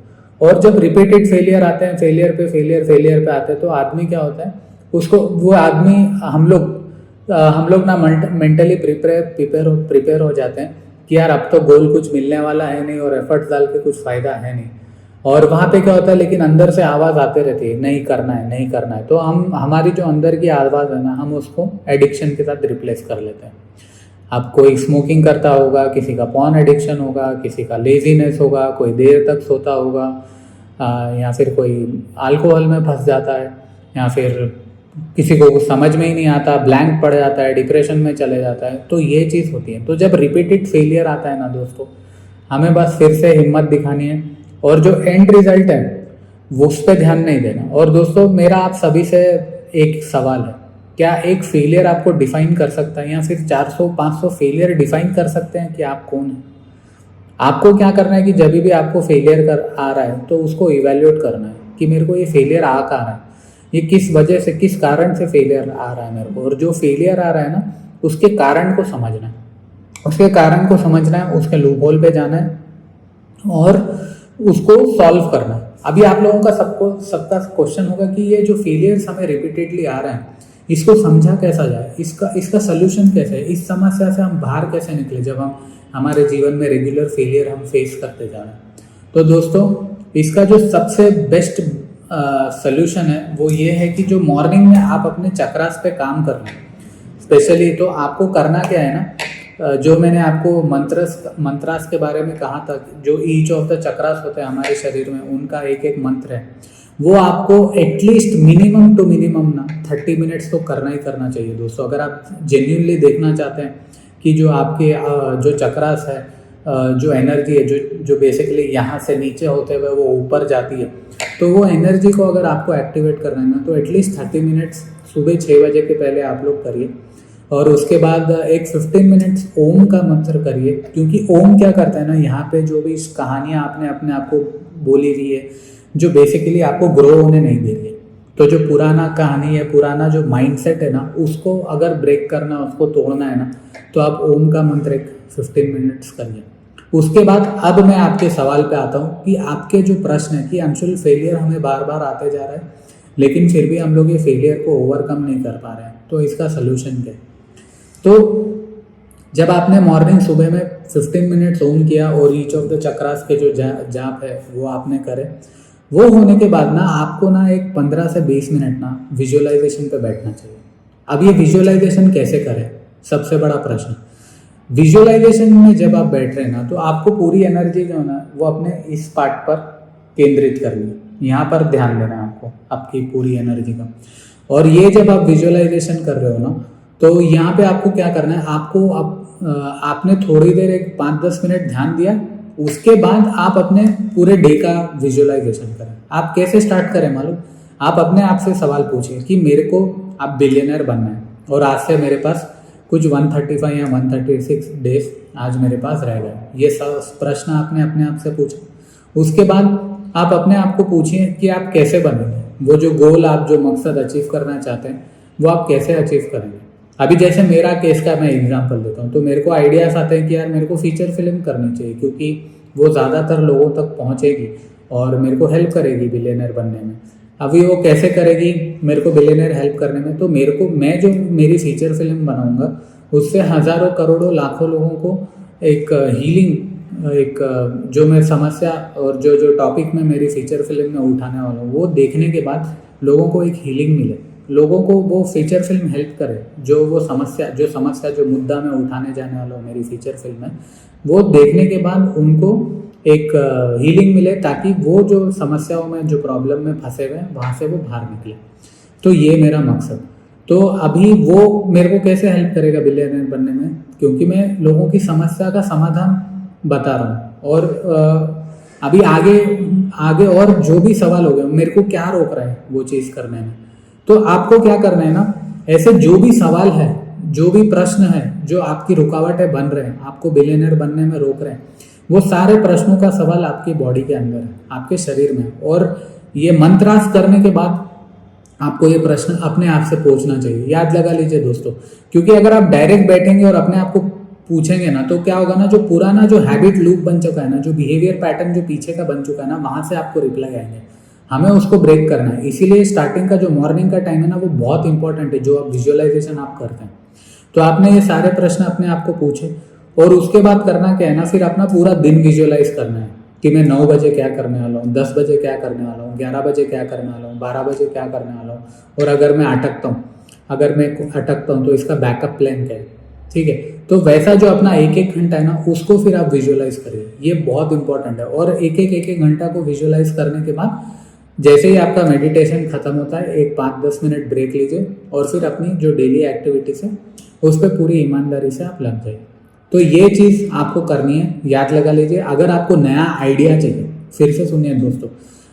और जब रिपीटेड फेलियर आते हैं, फेलियर पे आते हैं, तो आदमी क्या होता है, उसको वो आदमी हम लोग ना मेंटली प्रिपेयर हो जाते हैं कि यार अब तो गोल कुछ मिलने वाला है नहीं और एफर्ट्स डाल के कुछ फ़ायदा है नहीं। और वहाँ पे क्या होता है, लेकिन अंदर से आवाज़ आते रहती है, नहीं करना है। तो हमारी जो अंदर की आवाज़ है ना, हम उसको एडिक्शन के साथ रिप्लेस कर लेते हैं। अब कोई स्मोकिंग करता होगा, किसी का पॉर्न एडिक्शन होगा, किसी का लेजीनेस होगा, कोई देर तक सोता होगा, या फिर कोई अल्कोहल में फंस जाता है, या फिर किसी को कुछ समझ में ही नहीं आता, ब्लैंक पड़ जाता है, डिप्रेशन में चले जाता है। तो ये चीज़ होती है। तो जब रिपीटेड फेलियर आता है ना दोस्तों, हमें बस फिर से हिम्मत दिखानी है, और जो एंड रिजल्ट है वो उस पर ध्यान नहीं देना। और दोस्तों मेरा आप सभी से एक सवाल है, क्या एक फेलियर आपको डिफाइन कर सकता है, या फिर 400-500 फेलियर डिफाइन कर सकते हैं कि आप कौन हैं? आपको क्या करना है कि जब भी आपको फेलियर आ रहा है तो उसको इवेल्युएट करना है कि मेरे को ये फेलियर आ कहाँ रहा है, ये किस वजह से, किस कारण से फेलियर आ रहा है मेरे को। और जो फेलियर आ रहा है ना, उसके कारण को समझना है, उसके लूप होल पे जाना है और उसको सॉल्व करना है। अभी आप लोगों का सबका क्वेश्चन होगा कि ये जो फेलियर्स हमें रिपीटेडली आ रहे हैं, इसको समझा कैसा जाए, इसका सोल्यूशन कैसे है, इस समस्या से हम बाहर कैसे निकले जब हम हमारे जीवन में रेगुलर फेलियर हम फेस करते जा रहे हैं। तो दोस्तों इसका जो सबसे बेस्ट सोल्यूशन है वो ये है कि जो मॉर्निंग में आप अपने चक्रास पे काम करना है स्पेशली। तो आपको करना क्या है ना, जो मैंने आपको मंत्रास के बारे में कहा था, जो ईच ऑफ द चक्रास होते हैं हमारे शरीर में, उनका एक मंत्र है, वो आपको एटलीस्ट मिनिमम टू मिनिमम ना 30 मिनट्स तो करना ही करना चाहिए दोस्तों। अगर आप जेन्युइनली देखना चाहते हैं कि जो आपके जो चक्रास है, जो एनर्जी है, जो बेसिकली यहाँ से नीचे होते हुए वो ऊपर जाती है, तो वो एनर्जी को अगर आपको एक्टिवेट करना है ना, तो एटलीस्ट 30 मिनट्स सुबह 6 बजे के पहले आप लोग करिए। और उसके बाद एक 15 मिनट्स ओम का मंत्र करिए। क्योंकि ओम क्या करता है ना, यहाँ पे जो भी कहानियाँ आपने अपने आप को बोली रही है, जो बेसिकली आपको ग्रो होने नहीं दे रही है, तो जो पुराना कहानी है, पुराना जो माइंडसेट है ना, उसको अगर ब्रेक करना, उसको तोड़ना है ना, तो आप ओम का मंत्र एक 15 मिनट्स करिए। उसके बाद अब मैं आपके सवाल पे आता हूँ कि आपके जो प्रश्न है कि अंशुल फेलियर हमें बार बार आते जा रहा है, लेकिन फिर भी हम लोग ये फेलियर को ओवरकम नहीं कर पा रहे हैं, तो इसका सोल्यूशन क्या है? तो जब आपने मॉर्निंग सुबह में 15 मिनट्स ओम किया और ईच ऑफ द चक्रास के जो जाप है वो आपने करे, वो होने के बाद ना आपको ना एक 15 से 20 मिनट ना विजुअलाइजेशन पे बैठना चाहिए। अब ये विजुअलाइजेशन कैसे करें, सबसे बड़ा प्रश्न। विजुअलाइजेशन में जब आप बैठ रहे हैं ना, तो आपको पूरी एनर्जी जो है ना वो अपने इस पार्ट पर केंद्रित करनी है, यहाँ पर ध्यान देना है आपको, आपकी पूरी एनर्जी का। और ये जब आप विजुअलाइजेशन कर रहे हो ना, तो यहाँ पे आपको क्या करना है, आपने थोड़ी देर एक 5-10 मिनट ध्यान दिया, उसके बाद आप अपने पूरे डे का विजुअलाइजेशन करें। आप कैसे स्टार्ट करें मालूम? आप अपने आप से सवाल पूछिए कि मेरे को अब बिलियनर बनना है और आज से मेरे पास कुछ 135 या 136 डेज आज मेरे पास रह गए। ये सब प्रश्न आपने अपने आप से पूछा। उसके बाद आप अपने आप को पूछिए कि आप कैसे बनेंगे, वो जो गोल आप जो मकसद अचीव करना चाहते हैं वो आप कैसे अचीव करेंगे। अभी जैसे मेरा केस का मैं एग्जांपल देता हूँ, तो मेरे को आइडियाज़ आते हैं कि यार मेरे को फीचर फिल्म करनी चाहिए, क्योंकि वो ज़्यादातर लोगों तक पहुँचेगी और मेरे को हेल्प करेगी बिलियनर बनने में। अभी वो कैसे करेगी मेरे को बिलियनर हेल्प करने में? तो मैं जो मेरी फीचर फिल्म बनाऊंगा उससे हज़ारों करोड़ों लाखों लोगों को एक हीलिंग, एक जो मैं समस्या और जो जो टॉपिक में मेरी फीचर फिल्म में उठाने वाला हूँ वो देखने के बाद लोगों को एक हीलिंग मिले, लोगों को वो फीचर फिल्म हेल्प करे, जो समस्या जो मुद्दा मैं उठाने जाने वाला हूँ मेरी फीचर फिल्म में, वो देखने के बाद उनको एक हीलिंग मिले, ताकि वो जो समस्याओं में जो प्रॉब्लम में फंसे हुए हैं वहाँ से वो बाहर निकले। तो ये मेरा मकसद। तो अभी वो मेरे को कैसे हेल्प करेगा बिलियनर बनने में? क्योंकि मैं लोगों की समस्या का समाधान बता रहा हूँ। और अभी आगे और जो भी सवाल हो गए, मेरे को क्या रोक रहा है वो चीज़ करने में, तो आपको क्या करना है ना, ऐसे जो भी सवाल है, जो भी प्रश्न है, जो आपकी रुकावटें बन रहे हैं, आपको बिलियनर बनने में रोक रहे हैं, वो सारे प्रश्नों का सवाल आपकी बॉडी के अंदर है, आपके शरीर में। और ये मंत्रास करने के बाद आपको ये प्रश्न अपने आप से पूछना चाहिए। याद लगा लीजिए दोस्तों, क्योंकि अगर आप डायरेक्ट बैठेंगे और अपने आप को पूछेंगे ना, तो क्या होगा ना, जो पुराना जो हैबिट लूप बन चुका है ना, जो बिहेवियर पैटर्न जो पीछे का बन चुका है ना, वहाँ से आपको रिप्लाई आएंगे। हमें उसको ब्रेक करना है। इसीलिए स्टार्टिंग का जो मॉर्निंग का टाइम है ना, वो बहुत इंपॉर्टेंट है, जो आप विजुअलाइजेशन आप करते हैं। तो आपने ये सारे प्रश्न अपने आप को पूछे, और उसके बाद करना क्या है ना, फिर अपना पूरा दिन विजुअलाइज करना है कि मैं 9 बजे क्या करने वाला हूँ, 10 बजे क्या करने वाला हूँ, 11 बजे क्या करने वाला हूँ, 12 बजे क्या करने वाला हूँ, और अगर मैं अटकता हूँ तो इसका बैकअप प्लान क्या है। ठीक है, तो वैसा जो अपना एक घंटा है ना, उसको फिर आप विजुअलाइज करिए। ये बहुत इंपॉर्टेंट है। और एक घंटा को विजुअलाइज करने के बाद जैसे ही आपका मेडिटेशन खत्म होता है, एक 5-10 मिनट ब्रेक लीजिए और फिर अपनी जो डेली एक्टिविटीज है उस पर पूरी ईमानदारी से आप लग जाइए। तो ये चीज़ आपको करनी है, याद लगा लीजिए। अगर आपको नया आइडिया चाहिए, फिर से सुनिए दोस्तों,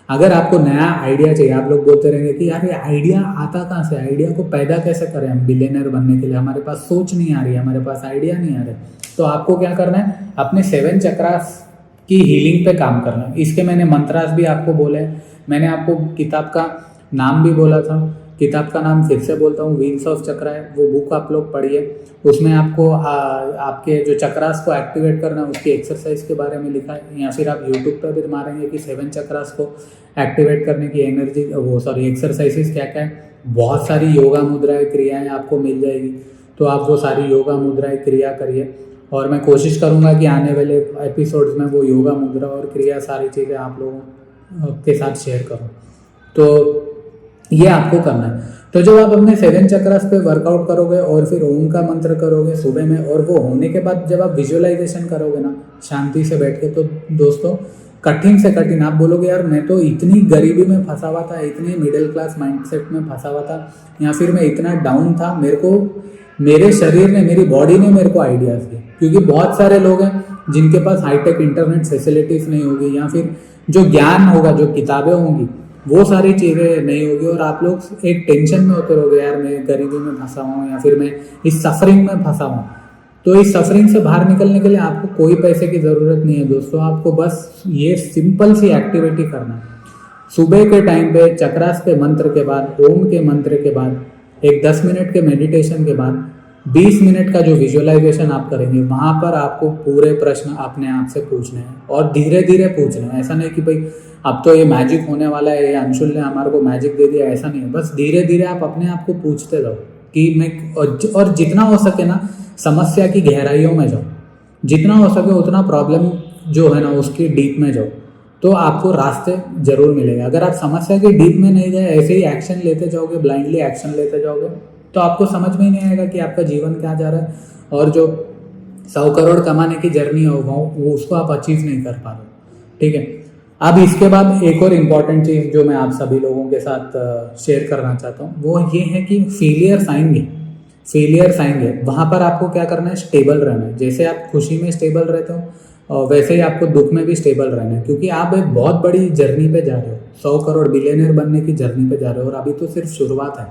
अगर आपको नया आइडिया चाहिए, आप लोग बोलते रहेंगे कि यार ये आइडिया आता कहाँ से, आइडिया को पैदा कैसे करें हम बिलियनर बनने के लिए, हमारे पास सोच नहीं आ रही है, हमारे पास आइडिया नहीं आ रहा है, तो आपको क्या करना है, अपने 7 चक्रास की हीलिंग पे काम करना है। इसके मैंने मंत्रास भी आपको बोले, मैंने आपको किताब का नाम भी बोला था, किताब का नाम फिर से बोलता हूँ, व्हील्स ऑफ चक्रा है, वो बुक आप लोग पढ़िए। उसमें आपको आपके जो चक्रास को एक्टिवेट करना है उसकी एक्सरसाइज के बारे में लिखा है, या फिर आप यूट्यूब पर भी मारेंगे कि 7 चक्रास को एक्टिवेट करने की एक्सरसाइजेस क्या क्या है। बहुत सारी योगा मुद्राएं क्रियाएं आपको मिल जाएगी, तो आप वो सारी योगा मुद्राएं क्रिया करिए। और मैं कोशिश करूँगा कि आने वाले एपिसोड्स में वो योगा मुद्रा और क्रिया सारी चीज़ें आप लोगों के साथ शेयर करूँ। तो ये आपको करना है। तो जब आप अपने 7 चक्रास पे वर्कआउट करोगे और फिर ओम का मंत्र करोगे सुबह में, और वो होने के बाद जब आप विजुअलाइजेशन करोगे ना शांति से बैठ के, तो दोस्तों कठिन से कठिन आप बोलोगे यार मैं तो इतनी गरीबी में फंसा हुआ था, इतनी मिडिल क्लास माइंडसेट में फंसा हुआ था, या फिर मैं इतना डाउन था, मेरे शरीर ने, मेरी बॉडी ने मेरे को आइडियाज़ दिए। क्योंकि बहुत सारे लोग हैं जिनके पास हाईटेक इंटरनेट फैसिलिटीज़ नहीं होगी, या फिर जो ज्ञान होगा, जो किताबें होंगी, वो सारी चीज़ें नहीं होगी, और आप लोग एक टेंशन में होते रहोगे यार मैं गरीबी में फंसा हूँ, या फिर मैं इस सफरिंग में फंसा हूँ। तो इस सफरिंग से बाहर निकलने के लिए आपको कोई पैसे की ज़रूरत नहीं है दोस्तों, आपको बस ये सिंपल सी एक्टिविटी करना है। सुबह के टाइम पे चक्रास के मंत्र के बाद, ओम के मंत्र के बाद, एक 10 मिनट के मेडिटेशन के बाद 20 मिनट का जो विजुअलाइजेशन आप करेंगे वहाँ पर आपको पूरे प्रश्न अपने आप से पूछने हैं और धीरे धीरे पूछना है। ऐसा नहीं कि भाई अब तो ये मैजिक होने वाला है, ये अंशुल ने हमारे को मैजिक दे दिया, ऐसा नहीं है। बस धीरे धीरे आप अपने आप को पूछते जाओ कि मैं, और जितना हो सके ना समस्या की गहराइयों में जाओ, जितना हो सके उतना प्रॉब्लम जो है ना उसकी डीप में जाओ, तो आपको रास्ते जरूर मिलेंगे। अगर आप समस्या के डीप में नहीं गए, ऐसे ही एक्शन लेते जाओगे, ब्लाइंडली एक्शन लेते जाओगे, तो आपको समझ में ही नहीं आएगा कि आपका जीवन क्या जा रहा है, और जो 100 करोड़ कमाने की जर्नी है वो उसको आप अचीव नहीं कर पा रहे। ठीक है, अब इसके बाद एक और इम्पॉर्टेंट चीज़ जो मैं आप सभी लोगों के साथ शेयर करना चाहता हूँ वो ये है कि फेलियर्स आएंगे, वहाँ पर आपको क्या करना है, स्टेबल रहना है। जैसे आप खुशी में स्टेबल रहते हो वैसे ही आपको दुख में भी स्टेबल रहना है, क्योंकि आप एक बहुत बड़ी जर्नी पे जा रहे हो, 100 करोड़ बिलियनर बनने की जर्नी पे जा रहे हो, और अभी तो सिर्फ शुरुआत है।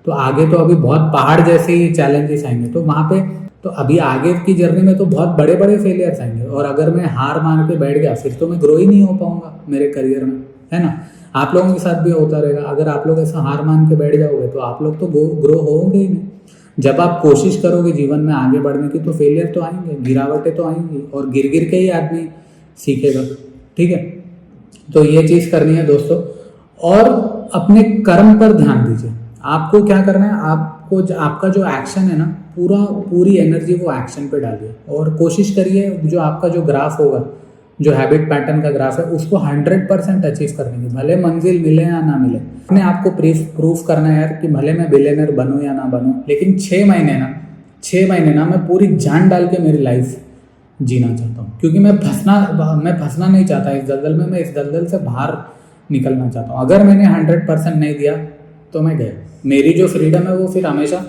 तो आगे तो अभी बहुत पहाड़ जैसे ही चैलेंजेस आएंगे, तो वहाँ पे तो अभी आगे की जर्नी में तो बहुत बड़े बड़े फेलियर्स आएंगे, और अगर मैं हार मान के बैठ गया फिर तो मैं ग्रो ही नहीं हो पाऊंगा मेरे करियर में, है ना। आप लोगों के साथ भी होता रहेगा, अगर आप लोग ऐसा हार मान के बैठ जाओगे तो आप लोग तो ग्रो होंगे ही नहीं। जब आप कोशिश करोगे जीवन में आगे बढ़ने की तो फेलियर तो आएंगे, गिरावटें तो आएंगी, और गिर गिर के ही आदमी सीखेगा। ठीक है, तो ये चीज़ करनी है दोस्तों। और अपने कर्म पर ध्यान दीजिए। आपको क्या करना है, आपको आपका जो एक्शन है ना, पूरी एनर्जी वो एक्शन पे डालिए, और कोशिश करिए जो आपका जो ग्राफ होगा, जो हैबिट पैटर्न का ग्राफ है, उसको 100% अचीव करने की, भले मंजिल मिले या ना मिले। अपने आपको प्रूफ करना है यार कि भले मैं बिलियनर बनूं या ना बनूं, लेकिन 6 महीने ना मैं पूरी जान डाल के मेरी लाइफ जीना चाहता हूँ, क्योंकि मैं फंसना नहीं चाहता इस दलदल में, मैं इस दलदल से बाहर निकलना चाहता हूँ। अगर मैंने 100% नहीं दिया तो मैं गया, मेरी जो फ्रीडम है वो फिर हमेशा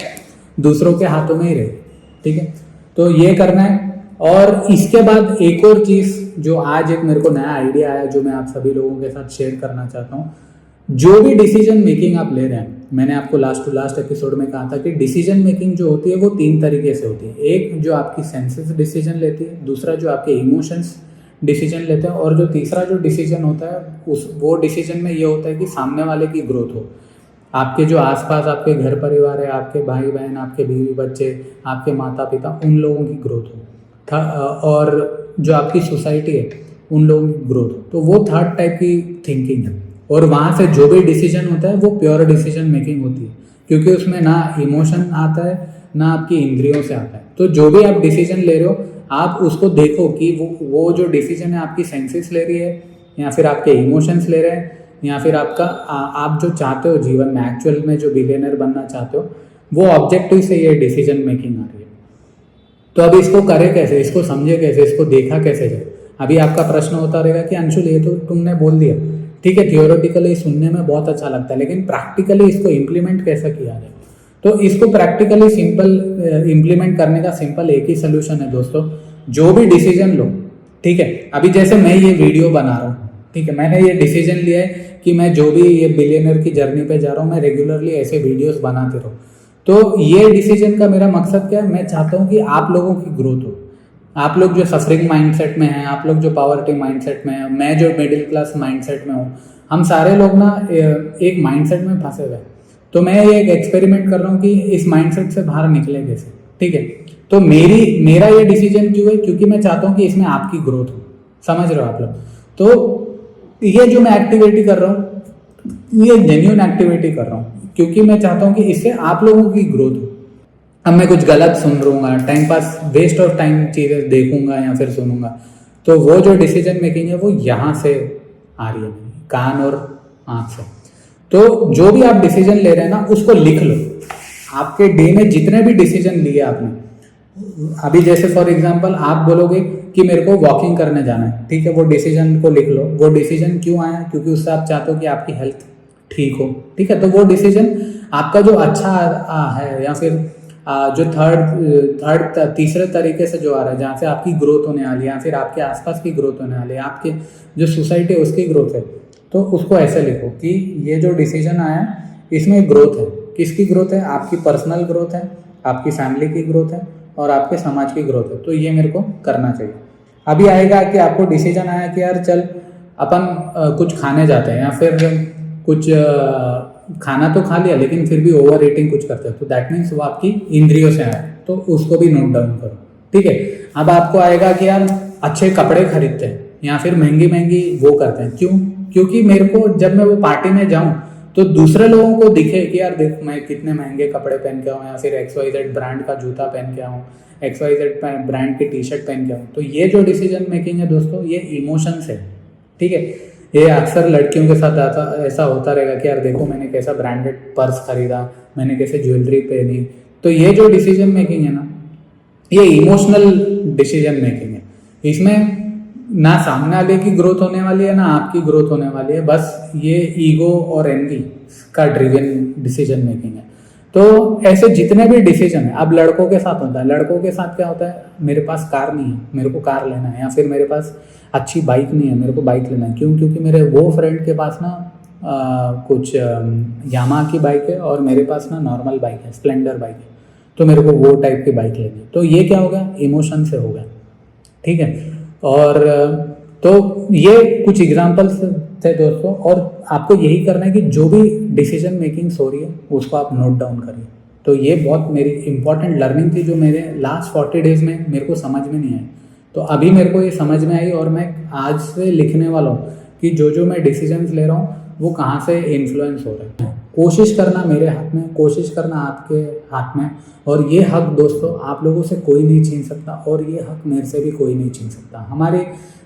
दूसरों के हाथों में ही रहे। ठीक है, तो ये करना है। और इसके बाद एक और चीज़ जो आज एक मेरे को नया आइडिया आया, जो मैं आप सभी लोगों के साथ शेयर करना चाहता हूँ। जो भी डिसीजन मेकिंग आप ले रहे हैं, मैंने आपको लास्ट एपिसोड में कहा था कि डिसीजन मेकिंग जो होती है वो 3 तरीके से होती है। एक जो आपकी सेंसेस डिसीजन लेती है, दूसरा जो आपके इमोशंस डिसीजन लेते हैं, और जो तीसरा जो डिसीजन होता है वो डिसीजन में ये होता है कि सामने वाले की ग्रोथ हो, आपके जो आसपास आपके घर परिवार है, आपके भाई बहन, आपके बीवी बच्चे, आपके माता पिता, उन लोगों की ग्रोथ हो, और जो आपकी सोसाइटी है उन लोगों की ग्रोथ हो। तो वो थर्ड टाइप की थिंकिंग है, और वहाँ से जो भी डिसीजन होता है वो प्योर डिसीजन मेकिंग होती है, क्योंकि उसमें ना इमोशन आता है ना आपकी इंद्रियों से आता है। तो जो भी आप डिसीजन ले रहे हो, आप उसको देखो कि वो जो डिसीजन है आपकी सेंसेस ले रही है, या फिर आपके इमोशंस ले रहे हैं, या फिर आप जो चाहते हो जीवन में, एक्चुअल में जो बिलियनर बनना चाहते हो, वो ऑब्जेक्टिव से ये डिसीजन मेकिंग आ रही है। तो अब इसको करें कैसे, इसको समझे कैसे, इसको देखा कैसे जाए। अभी आपका प्रश्न होता रहेगा कि अंशुल ये तो तुमने बोल दिया, ठीक है, थियोरेटिकली सुनने में बहुत अच्छा लगता है, लेकिन प्रैक्टिकली इसको इम्प्लीमेंट कैसे किया जाए। तो इसको प्रैक्टिकली सिंपल इम्प्लीमेंट करने का सिंपल एक ही सोल्यूशन है दोस्तों। जो भी डिसीजन लो, ठीक है, अभी जैसे मैं ये वीडियो बना रहा हूँ, ठीक है, मैंने ये डिसीजन लिया है कि मैं जो भी ये बिलियनर की जर्नी पे जा रहा हूँ, मैं रेगुलरली ऐसे वीडियोस बनाते रहूँ। तो ये डिसीजन का मेरा मकसद क्या है, मैं चाहता हूँ कि आप लोगों की ग्रोथ हो। आप लोग जो सफरिंग माइंडसेट में हैं, आप लोग जो पॉवर्टी माइंडसेट में हैं, मैं जो मिडिल क्लास माइंडसेट में हूँ, हम सारे लोग ना एक माइंडसेट में फंसे हुए हैं। तो मैं ये एक एक्सपेरिमेंट कर रहा हूँ कि इस माइंडसेट से बाहर निकले कैसे। ठीक है, तो मेरा ये डिसीजन क्यों है, क्योंकि मैं चाहता हूँ कि इसमें आपकी ग्रोथ हो। समझ रहे हो आप लोग। तो ये जो मैं एक्टिविटी कर रहा हूँ, ये जेन्युइन एक्टिविटी कर रहा हूँ, क्योंकि मैं चाहता हूँ कि इससे आप लोगों की ग्रोथ हो। अब मैं कुछ गलत सुन रहूँगा, time pass, waste of time चीज़ें देखूंगा या फिर सुनूंगा, तो वो जो डिसीजन मेकिंग है वो यहाँ से आ रही है, कान और आँख से। तो जो भी आप डिसीजन ले रहे हैं ना, उसको लिख लो। आपके डे में जितने भी डिसीजन लिए आपने, अभी जैसे फॉर एग्जांपल आप बोलोगे कि मेरे को वॉकिंग करने जाना है, ठीक है, वो डिसीजन को लिख लो। वो डिसीजन क्यों आया, क्योंकि उससे आप चाहते हो कि आपकी हेल्थ ठीक हो। ठीक है, तो वो डिसीजन आपका जो अच्छा है, या फिर जो तीसरे तरीके से जो आ रहा है, जहाँ से आपकी ग्रोथ होने वाली है, या फिर आपके आसपास की ग्रोथ होने वाली है, आपके जो सोसाइटी है उसकी ग्रोथ है, तो उसको ऐसे लिखो कि ये जो डिसीजन आया है इसमें ग्रोथ है। किसकी ग्रोथ है, आपकी पर्सनल ग्रोथ है, आपकी फैमिली की ग्रोथ है, और आपके समाज की ग्रोथ है। तो ये मेरे को करना चाहिए। अभी आएगा कि आपको डिसीजन आया कि यार चल अपन कुछ खाने जाते हैं, या फिर कुछ खाना तो खा लिया लेकिन फिर भी ओवर ईटिंग कुछ करते हैं, तो दैट मीन्स वो आपकी इंद्रियों से आया। तो उसको भी नोट डाउन करो। ठीक है, अब आपको आएगा कि यार अच्छे कपड़े खरीदते हैं या फिर महंगी महंगी वो करते हैं, क्यों? क्योंकि मेरे को जब मैं वो पार्टी में जाऊं तो दूसरे लोगों को दिखे कि यार देख मैं कितने महंगे कपड़े पहन के आऊँ, या फिर XYZ ब्रांड का जूता पहन के आऊँ, XYZ ब्रांड की टी शर्ट पहन के आऊँ। तो ये जो डिसीजन मेकिंग है दोस्तों, ये इमोशंस है। ठीक है, ये अक्सर लड़कियों के साथ ऐसा होता रहेगा कि यार देखो मैंने कैसा ब्रांडेड पर्स खरीदा, मैंने कैसे ज्वेलरी पहनी। तो ये जो डिसीजन मेकिंग है ना, ये इमोशनल डिसीजन मेकिंग है। इसमें ना सामने वाले की ग्रोथ होने वाली है ना आपकी ग्रोथ होने वाली है, बस ये ईगो और एनवी का ड्रिवन डिसीजन मेकिंग है। तो ऐसे जितने भी डिसीजन है, अब लड़कों के साथ होता है, लड़कों के साथ क्या होता है, मेरे पास कार नहीं है, मेरे को कार लेना है, या फिर मेरे पास अच्छी बाइक नहीं है, मेरे को बाइक लेना है। क्यों? क्योंकि मेरे वो फ्रेंड के पास ना कुछ यामाहा की बाइक है और मेरे पास ना नॉर्मल बाइक है, स्प्लेंडर बाइक है, तो मेरे को वो टाइप की बाइक लेनी है। तो ये क्या हो गया, इमोशन से हो गया। ठीक है, और तो ये कुछ एग्जांपल्स थे दोस्तों, और आपको यही करना है कि जो भी डिसीजन मेकिंग हो रही है उसको आप नोट डाउन करिए। तो ये बहुत मेरी इंपॉर्टेंट लर्निंग थी जो मेरे लास्ट 40 डेज में मेरे को समझ में नहीं आई। तो अभी मेरे को ये समझ में आई और मैं आज से लिखने वाला हूँ कि जो जो मैं डिसीजंस ले रहा हूँ वो कहाँ से इन्फ्लुएंस हो रहे हैं। कोशिश करना मेरे हाथ में, कोशिश करना आपके हाथ में, और ये हक दोस्तों आप लोगों से कोई नहीं छीन सकता, और ये हक मेरे से भी कोई नहीं छीन सकता।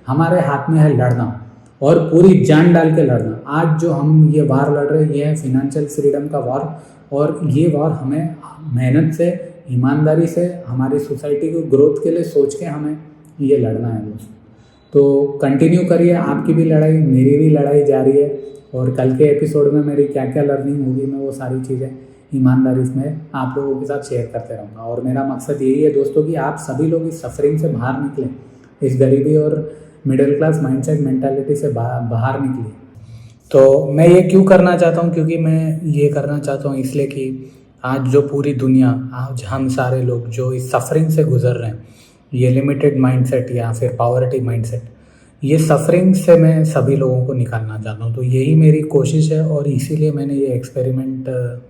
हमारे हाथ में है लड़ना, और पूरी जान डाल के लड़ना। आज जो हम ये वार लड़ रहे हैं ये है फिनेंशियल फ्रीडम का वार, और ये वार हमें मेहनत से, ईमानदारी से, हमारी सोसाइटी की ग्रोथ के लिए सोच के हमें ये लड़ना है दोस्तों। तो कंटिन्यू करिए, आपकी भी लड़ाई, मेरी भी लड़ाई जारी है, और कल के एपिसोड में मेरी क्या क्या लर्निंग होगी मैं वो सारी चीज़ें ईमानदारी से आप लोगों के साथ शेयर करते रहूँगा। और मेरा मकसद यही है दोस्तों कि आप सभी लोग इस सफरिंग से बाहर निकलें, इस गरीबी और मिडिल क्लास माइंडसेट मेंटालिटी से बाहर निकलिए। तो मैं ये क्यों करना चाहता हूँ, क्योंकि मैं ये करना चाहता हूँ इसलिए कि आज जो पूरी दुनिया, आज हम सारे लोग जो इस सफरिंग से गुजर रहे हैं, ये लिमिटेड माइंडसेट या फिर पॉवर्टी माइंडसेट, ये सफरिंग से मैं सभी लोगों को निकालना चाहता हूँ। तो यही मेरी कोशिश है, और इसीलिए मैंने ये एक्सपेरिमेंट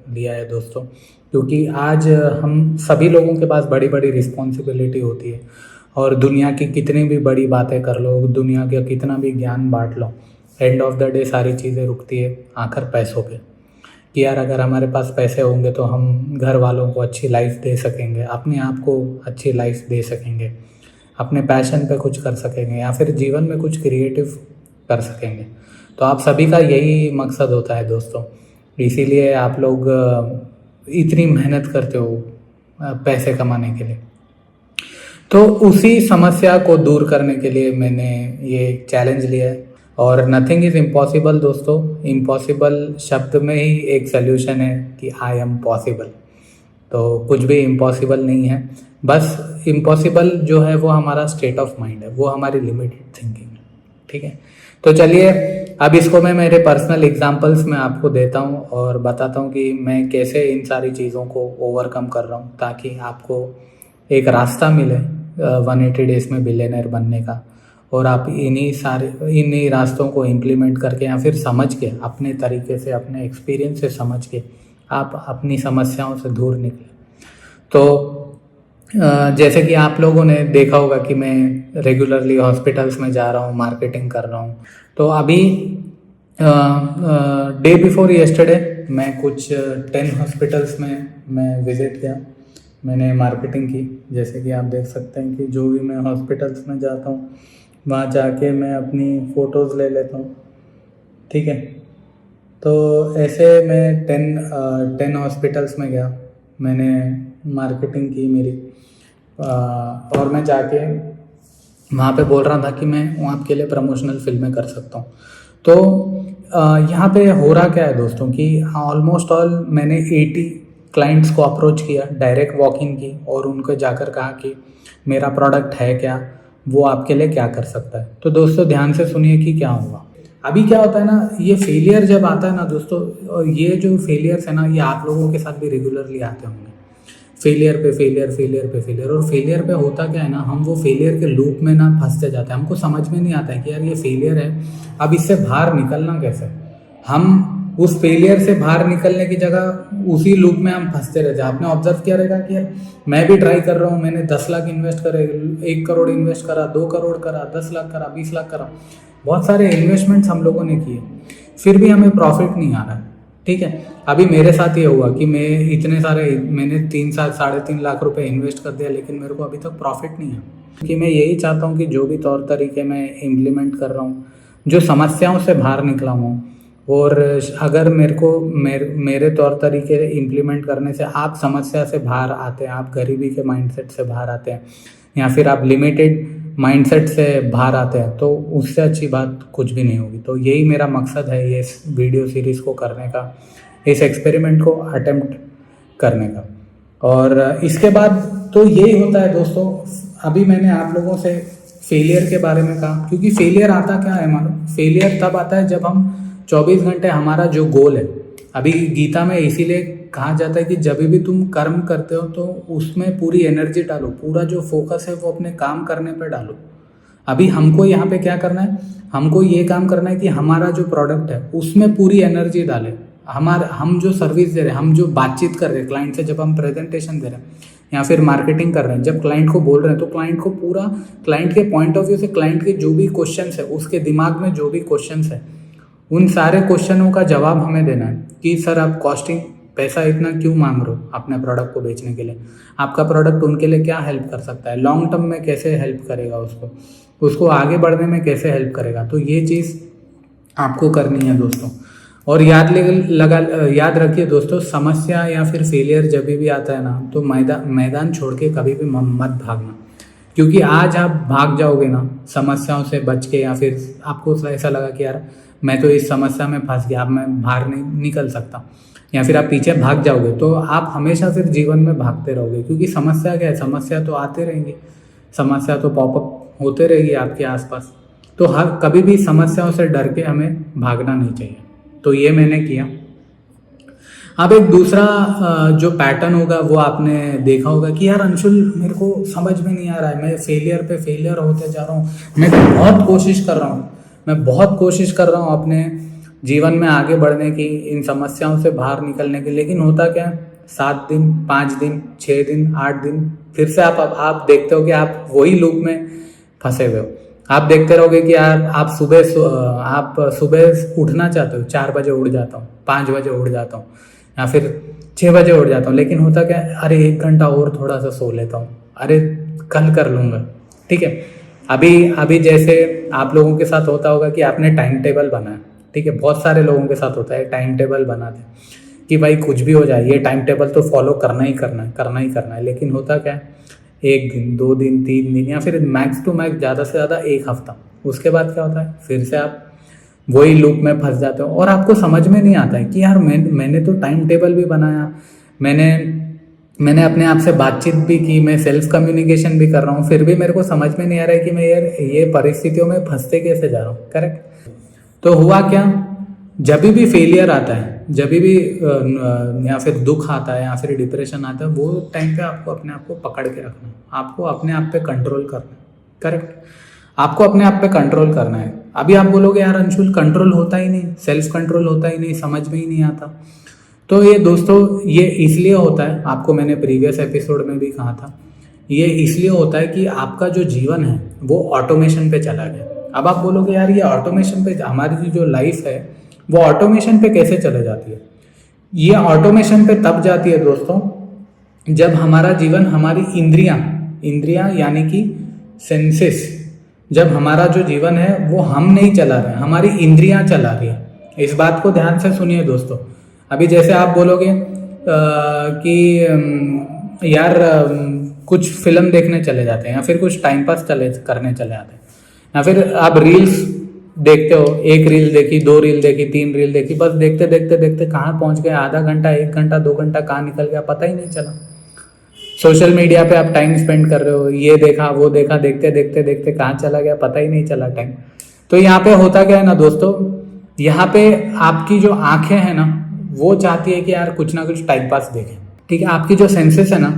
लिया है दोस्तों। क्योंकि आज हम सभी लोगों के पास बड़ी बड़ी रिस्पॉन्सिबिलिटी होती है, और दुनिया की कितनी भी बड़ी बातें कर लो, दुनिया का कितना भी ज्ञान बांट लो, एंड ऑफ द डे सारी चीज़ें रुकती है आखिर पैसों पे। कि यार अगर हमारे पास पैसे होंगे तो हम घर वालों को अच्छी लाइफ दे सकेंगे, अपने आप को अच्छी लाइफ दे सकेंगे, अपने पैशन पे कुछ कर सकेंगे, या फिर जीवन में कुछ क्रिएटिव कर सकेंगे। तो आप सभी का यही मकसद होता है दोस्तों, इसीलिए आप लोग इतनी मेहनत करते हो पैसे कमाने के लिए। तो उसी समस्या को दूर करने के लिए मैंने ये चैलेंज लिया है। और नथिंग इज़ इम्पॉसिबल दोस्तों, इम्पॉसिबल शब्द में ही एक सोल्यूशन है कि आई एम पॉसिबल। तो कुछ भी इम्पॉसिबल नहीं है, बस इम्पॉसिबल जो है वो हमारा स्टेट ऑफ माइंड है, वो हमारी लिमिटेड थिंकिंग है। ठीक है, तो चलिए अब इसको मैं मेरे पर्सनल एग्जांपल्स में आपको देता हूँ और बताता हूँ कि मैं कैसे इन सारी चीज़ों को ओवरकम कर रहा हूँ, ताकि आपको एक रास्ता मिले 180 डेज में बिलियनर बनने का, और आप इन्हीं रास्तों को इम्प्लीमेंट करके या फिर समझ के, अपने तरीके से, अपने एक्सपीरियंस से समझ के आप अपनी समस्याओं से दूर निकले। तो जैसे कि आप लोगों ने देखा होगा कि मैं रेगुलरली हॉस्पिटल्स में जा रहा हूँ, मार्केटिंग कर रहा हूँ। तो अभी डे बिफोर यस्टरडे मैं कुछ 10 हॉस्पिटल्स में मैं विज़िट किया, मैंने मार्केटिंग की। जैसे कि आप देख सकते हैं कि जो भी मैं हॉस्पिटल्स में जाता हूँ वहाँ जाके मैं अपनी फ़ोटोज़ ले लेता हूँ। ठीक है, तो ऐसे मैं 10 हॉस्पिटल्स में गया, मैंने मार्केटिंग की मेरी, और मैं जाके वहाँ पे बोल रहा था कि मैं वहाँ के लिए प्रमोशनल फिल्में कर सकता हूँ। तो यहाँ पे हो रहा क्या है दोस्तों कि ऑलमोस्ट ऑल मैंने 80 क्लाइंट्स को अप्रोच किया, डायरेक्ट वॉक इन की, और उनको जाकर कहा कि मेरा प्रोडक्ट है क्या, वो आपके लिए क्या कर सकता है। तो दोस्तों ध्यान से सुनिए कि क्या हुआ। अभी क्या होता है ना, ये फेलियर जब आता है ना दोस्तों, और ये जो फेलियर्स है ना, ये आप लोगों के साथ भी रेगुलरली आते होंगे। फेलियर पे फेलियर, फेलियर पे फेलियर, और फेलियर पे होता क्या है ना, हम वो फेलियर के लूप में ना फंसते जाते हैं। हमको समझ में नहीं आता है कि यार ये फेलियर है, अब इससे बाहर निकलना कैसे। हम उस फेलियर से बाहर निकलने की जगह उसी लूप में हम फंसते रहते हैं। आपने ऑब्जर्व किया रहेगा कि यार मैं भी ट्राई कर रहा हूँ, मैंने 10 लाख इन्वेस्ट करे, 1 करोड़ इन्वेस्ट करा, 2 करोड़ करा, 10 लाख करा, 20 लाख करा, बहुत सारे इन्वेस्टमेंट्स हम लोगों ने किए, फिर भी हमें प्रॉफिट नहीं आ रहा है। ठीक है, अभी मेरे साथ ये हुआ कि मैंने 3-3.5 लाख रुपए इन्वेस्ट कर दिया, लेकिन मेरे को अभी तक प्रॉफिट नहीं है। कि मैं यही चाहता हूँ कि जो भी तौर तरीके मैं इम्प्लीमेंट कर रहा हूँ, जो समस्याओं से बाहर निकला हूँ, और अगर मेरे तौर तरीके इम्प्लीमेंट करने से आप समस्या से बाहर आते हैं, आप गरीबी के माइंडसेट से बाहर आते हैं, या फिर आप लिमिटेड माइंडसेट से बाहर आते हैं, तो उससे अच्छी बात कुछ भी नहीं होगी। तो यही मेरा मकसद है ये वीडियो सीरीज़ को करने का, इस एक्सपेरिमेंट को अटेम्प्ट करने का। और इसके बाद तो यही होता है दोस्तों। अभी मैंने आप लोगों से फेलियर के बारे में कहा, क्योंकि फेलियर आता क्या है मालूम? फेलियर तब आता है जब हम 24 घंटे हमारा जो गोल है, अभी गीता में इसीलिए कहा जाता है कि जब भी तुम कर्म करते हो तो उसमें पूरी एनर्जी डालो, पूरा जो फोकस है वो अपने काम करने पर डालो। अभी हमको यहाँ पे क्या करना है? हमको ये काम करना है कि हमारा जो प्रोडक्ट है उसमें पूरी एनर्जी डालें। हम जो सर्विस दे रहे हैं, हम जो बातचीत कर रहे हैं क्लाइंट से, जब हम प्रेजेंटेशन दे रहे हैं या फिर मार्केटिंग कर रहे हैं, जब क्लाइंट को बोल रहे हैं, तो क्लाइंट को पूरा, क्लाइंट के पॉइंट ऑफ व्यू से, क्लाइंट के जो भी क्वेश्चंस है, उसके दिमाग में जो भी क्वेश्चंस है, उन सारे क्वेश्चनों का जवाब हमें देना है कि सर आप कॉस्टिंग पैसा इतना क्यों मांग रहे हो अपने प्रोडक्ट को बेचने के लिए? आपका प्रोडक्ट उनके लिए क्या हेल्प कर सकता है? लॉन्ग टर्म में कैसे हेल्प करेगा उसको आगे बढ़ने में कैसे हेल्प करेगा? तो ये चीज़ आपको करनी है दोस्तों। और याद रखिए दोस्तों, समस्या या फिर फेलियर जब भी आता है ना, तो मैदान छोड़ के कभी भी मत भागना। क्योंकि आज आप भाग जाओगे ना समस्याओं से बच के, या फिर आपको ऐसा लगा कि यार मैं तो इस समस्या में फंस गया, अब मैं बाहर नहीं निकल सकता, या फिर आप पीछे भाग जाओगे, तो आप हमेशा फिर जीवन में भागते रहोगे। क्योंकि समस्या क्या है? समस्या तो आते रहेंगी, समस्या तो पॉपअप होते रहेगी आपके आसपास। तो कभी भी समस्याओं से डर के हमें भागना नहीं चाहिए। तो ये मैंने किया। अब एक दूसरा जो पैटर्न होगा वो आपने देखा होगा कि यार अंशुल मेरे को समझ में नहीं आ रहा है, मैं फेलियर पे फेलियर होते जा रहा हूँ, मैं बहुत कोशिश कर रहा हूँ अपने जीवन में आगे बढ़ने की, इन समस्याओं से बाहर निकलने की, लेकिन होता क्या? 7 दिन, 5 दिन, 6 दिन, 8 दिन, फिर से आप देखते हो कि आप वही लूप में फंसे हुए हो। आप देखते रहोगे कि यार आप सुबह उठना चाहते हो, 4 बजे उठ जाता हूँ, 5 बजे उठ जाता हूँ, या फिर 6 बजे उठ जाता हूँ, लेकिन होता क्या? अरे 1 घंटा और थोड़ा सा सो लेता हूँ, अरे कल कर लूँगा। ठीक है, अभी जैसे आप लोगों के साथ होता होगा कि आपने टाइम टेबल बनाया। ठीक है, बहुत सारे लोगों के साथ होता है, टाइम टेबल बनाते हैं कि भाई कुछ भी हो जाए, ये टाइम टेबल तो फॉलो करना ही करना है। लेकिन होता क्या है? 1 दिन, 2 दिन, 3 दिन, या फिर मैक्स टू मैक्स ज़्यादा से ज़्यादा 1 हफ्ता। उसके बाद क्या होता है? फिर से आप वही लूप में फंस जाते हो, और आपको समझ में नहीं आता है कि यार मैंने तो टाइम टेबल भी बनाया, मैंने अपने आप से बातचीत भी की, मैं सेल्फ कम्युनिकेशन भी कर रहा हूँ, फिर भी मेरे को समझ में नहीं आ रहा है कि मैं यार ये परिस्थितियों में फंसते कैसे जा रहा हूँ। करेक्ट? तो हुआ क्या? जब भी फेलियर आता है, जब भी या फिर दुख आता है, या फिर डिप्रेशन आता है, वो टाइम पे आपको अपने आप को पकड़ के रखना है, आपको अपने आप पे कंट्रोल करना है। करेक्ट? आपको अपने आप पे कंट्रोल करना है। अभी आप बोलोगे यार अंशुल कंट्रोल होता ही नहीं, सेल्फ कंट्रोल होता ही नहीं, समझ में ही नहीं आता। तो ये दोस्तों, ये इसलिए होता है, आपको मैंने प्रीवियस एपिसोड में भी कहा था, ये इसलिए होता है कि आपका जो जीवन है वो ऑटोमेशन पे चला गया। अब आप बोलोगे यार ये ऑटोमेशन पे, हमारी जो लाइफ है वो ऑटोमेशन पे कैसे चले जाती है? ये ऑटोमेशन पे तब जाती है दोस्तों जब हमारा जीवन, हमारी इंद्रियां यानी कि सेंसेस, जब हमारा जो जीवन है वो हम नहीं चला रहे हैं, हमारी इंद्रियां चला रही है। इस बात को ध्यान से सुनिए दोस्तों। अभी जैसे आप बोलोगे कि यार कुछ फिल्म देखने चले जाते हैं, या फिर कुछ टाइम पास करने चले जाते हैं, या फिर आप रील्स देखते हो, 1 रील देखी, 2 रील देखी, 3 रील देखी, बस देखते देखते देखते कहाँ पहुँच गए? आधा घंटा, 1 घंटा, 2 घंटा कहाँ निकल गया पता ही नहीं चला। सोशल मीडिया पे आप टाइम स्पेंड कर रहे हो, ये देखा वो देखा, देखते देखते देखते कहाँ चला गया पता ही नहीं चला टाइम। तो यहाँ पे होता क्या है ना दोस्तों, यहाँ पे आपकी जो आंखें हैं ना वो चाहती है कि यार कुछ ना कुछ टाइम पास देखें। ठीक है, आपकी जो सेंसेस है ना